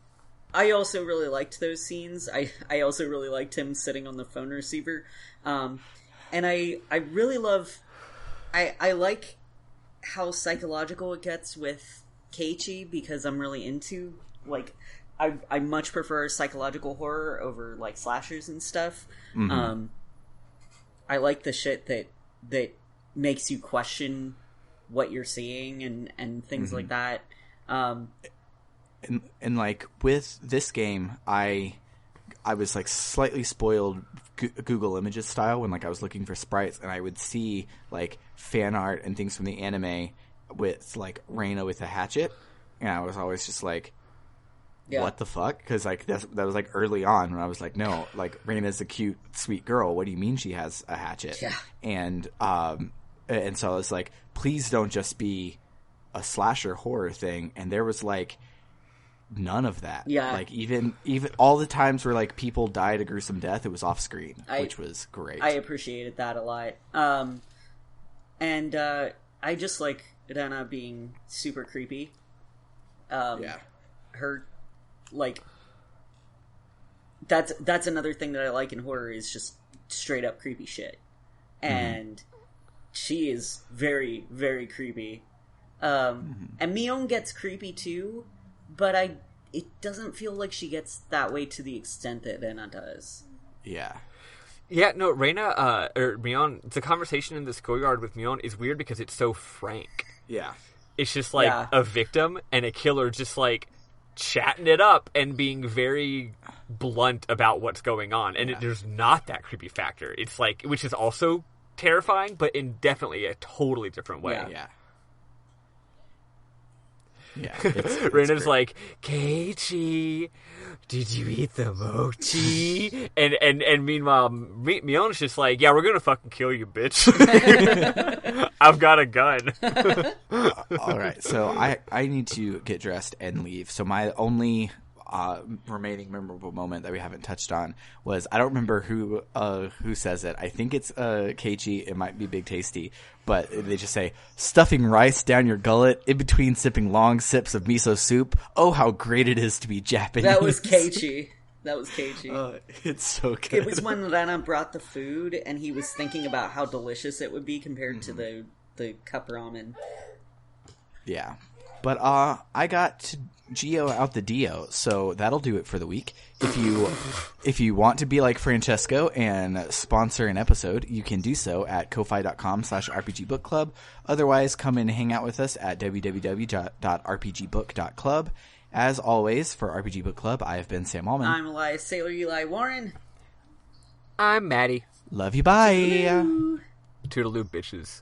I also really liked those scenes. I also really liked him sitting on the phone receiver, and I really love. I like how psychological it gets with Keiichi, because I'm really into like I much prefer psychological horror over like slashers and stuff. I like the shit that makes you question what you're seeing and things like that. And like with this game, I was like slightly spoiled Google Images style when like I was looking for sprites, and I would see like fan art and things from the anime with like Reina with a hatchet, and I was always just like, what the fuck? Because like that was like early on when I was like, no, like Reina's a cute, sweet girl. What do you mean she has a hatchet? Yeah. And so I was like, please don't just be a slasher horror thing. And there was like none of that. Yeah. Like even all the times where like people died a gruesome death, it was off screen, which was great. I appreciated that a lot. And I just like Rena being super creepy. Her. Like, that's another thing that I like in horror, is just straight up creepy shit, and she is very, very creepy. And Mion gets creepy too, but it doesn't feel like she gets that way to the extent that Rena does. Yeah, no, Reina or Mion, the conversation in the schoolyard with Mion is weird because it's so frank. Yeah, it's just like a victim and a killer just like chatting it up and being very blunt about what's going on, and there's not that creepy factor. It's like, which is also terrifying, but in definitely a totally different way. It's Rena's like, Keiichi, did you eat the mochi? And meanwhile, Mion's just like, yeah, we're gonna fucking kill you, bitch. I've got a gun. All right, so I need to get dressed and leave. So my only remaining memorable moment that we haven't touched on was, I don't remember who says it. I think it's Keiichi. It might be Big Tasty, but they just say, stuffing rice down your gullet in between sipping long sips of miso soup. Oh, how great it is to be Japanese. That was Keiichi. It's so good. It was when Rena brought the food, and he was thinking about how delicious it would be compared to the cup ramen. Yeah. But I got to Geo out the Dio, so that'll do it for the week. If you want to be like Francesco and sponsor an episode, you can do so at ko-fi.com/rpgbookclub. Otherwise, come and hang out with us at www.rpgbook.club. As always, for RPG Book Club, I have been Sam Allman. I'm Elias Sailor Eli Warren. I'm Maddie. Love you, bye. Toodaloo, bitches.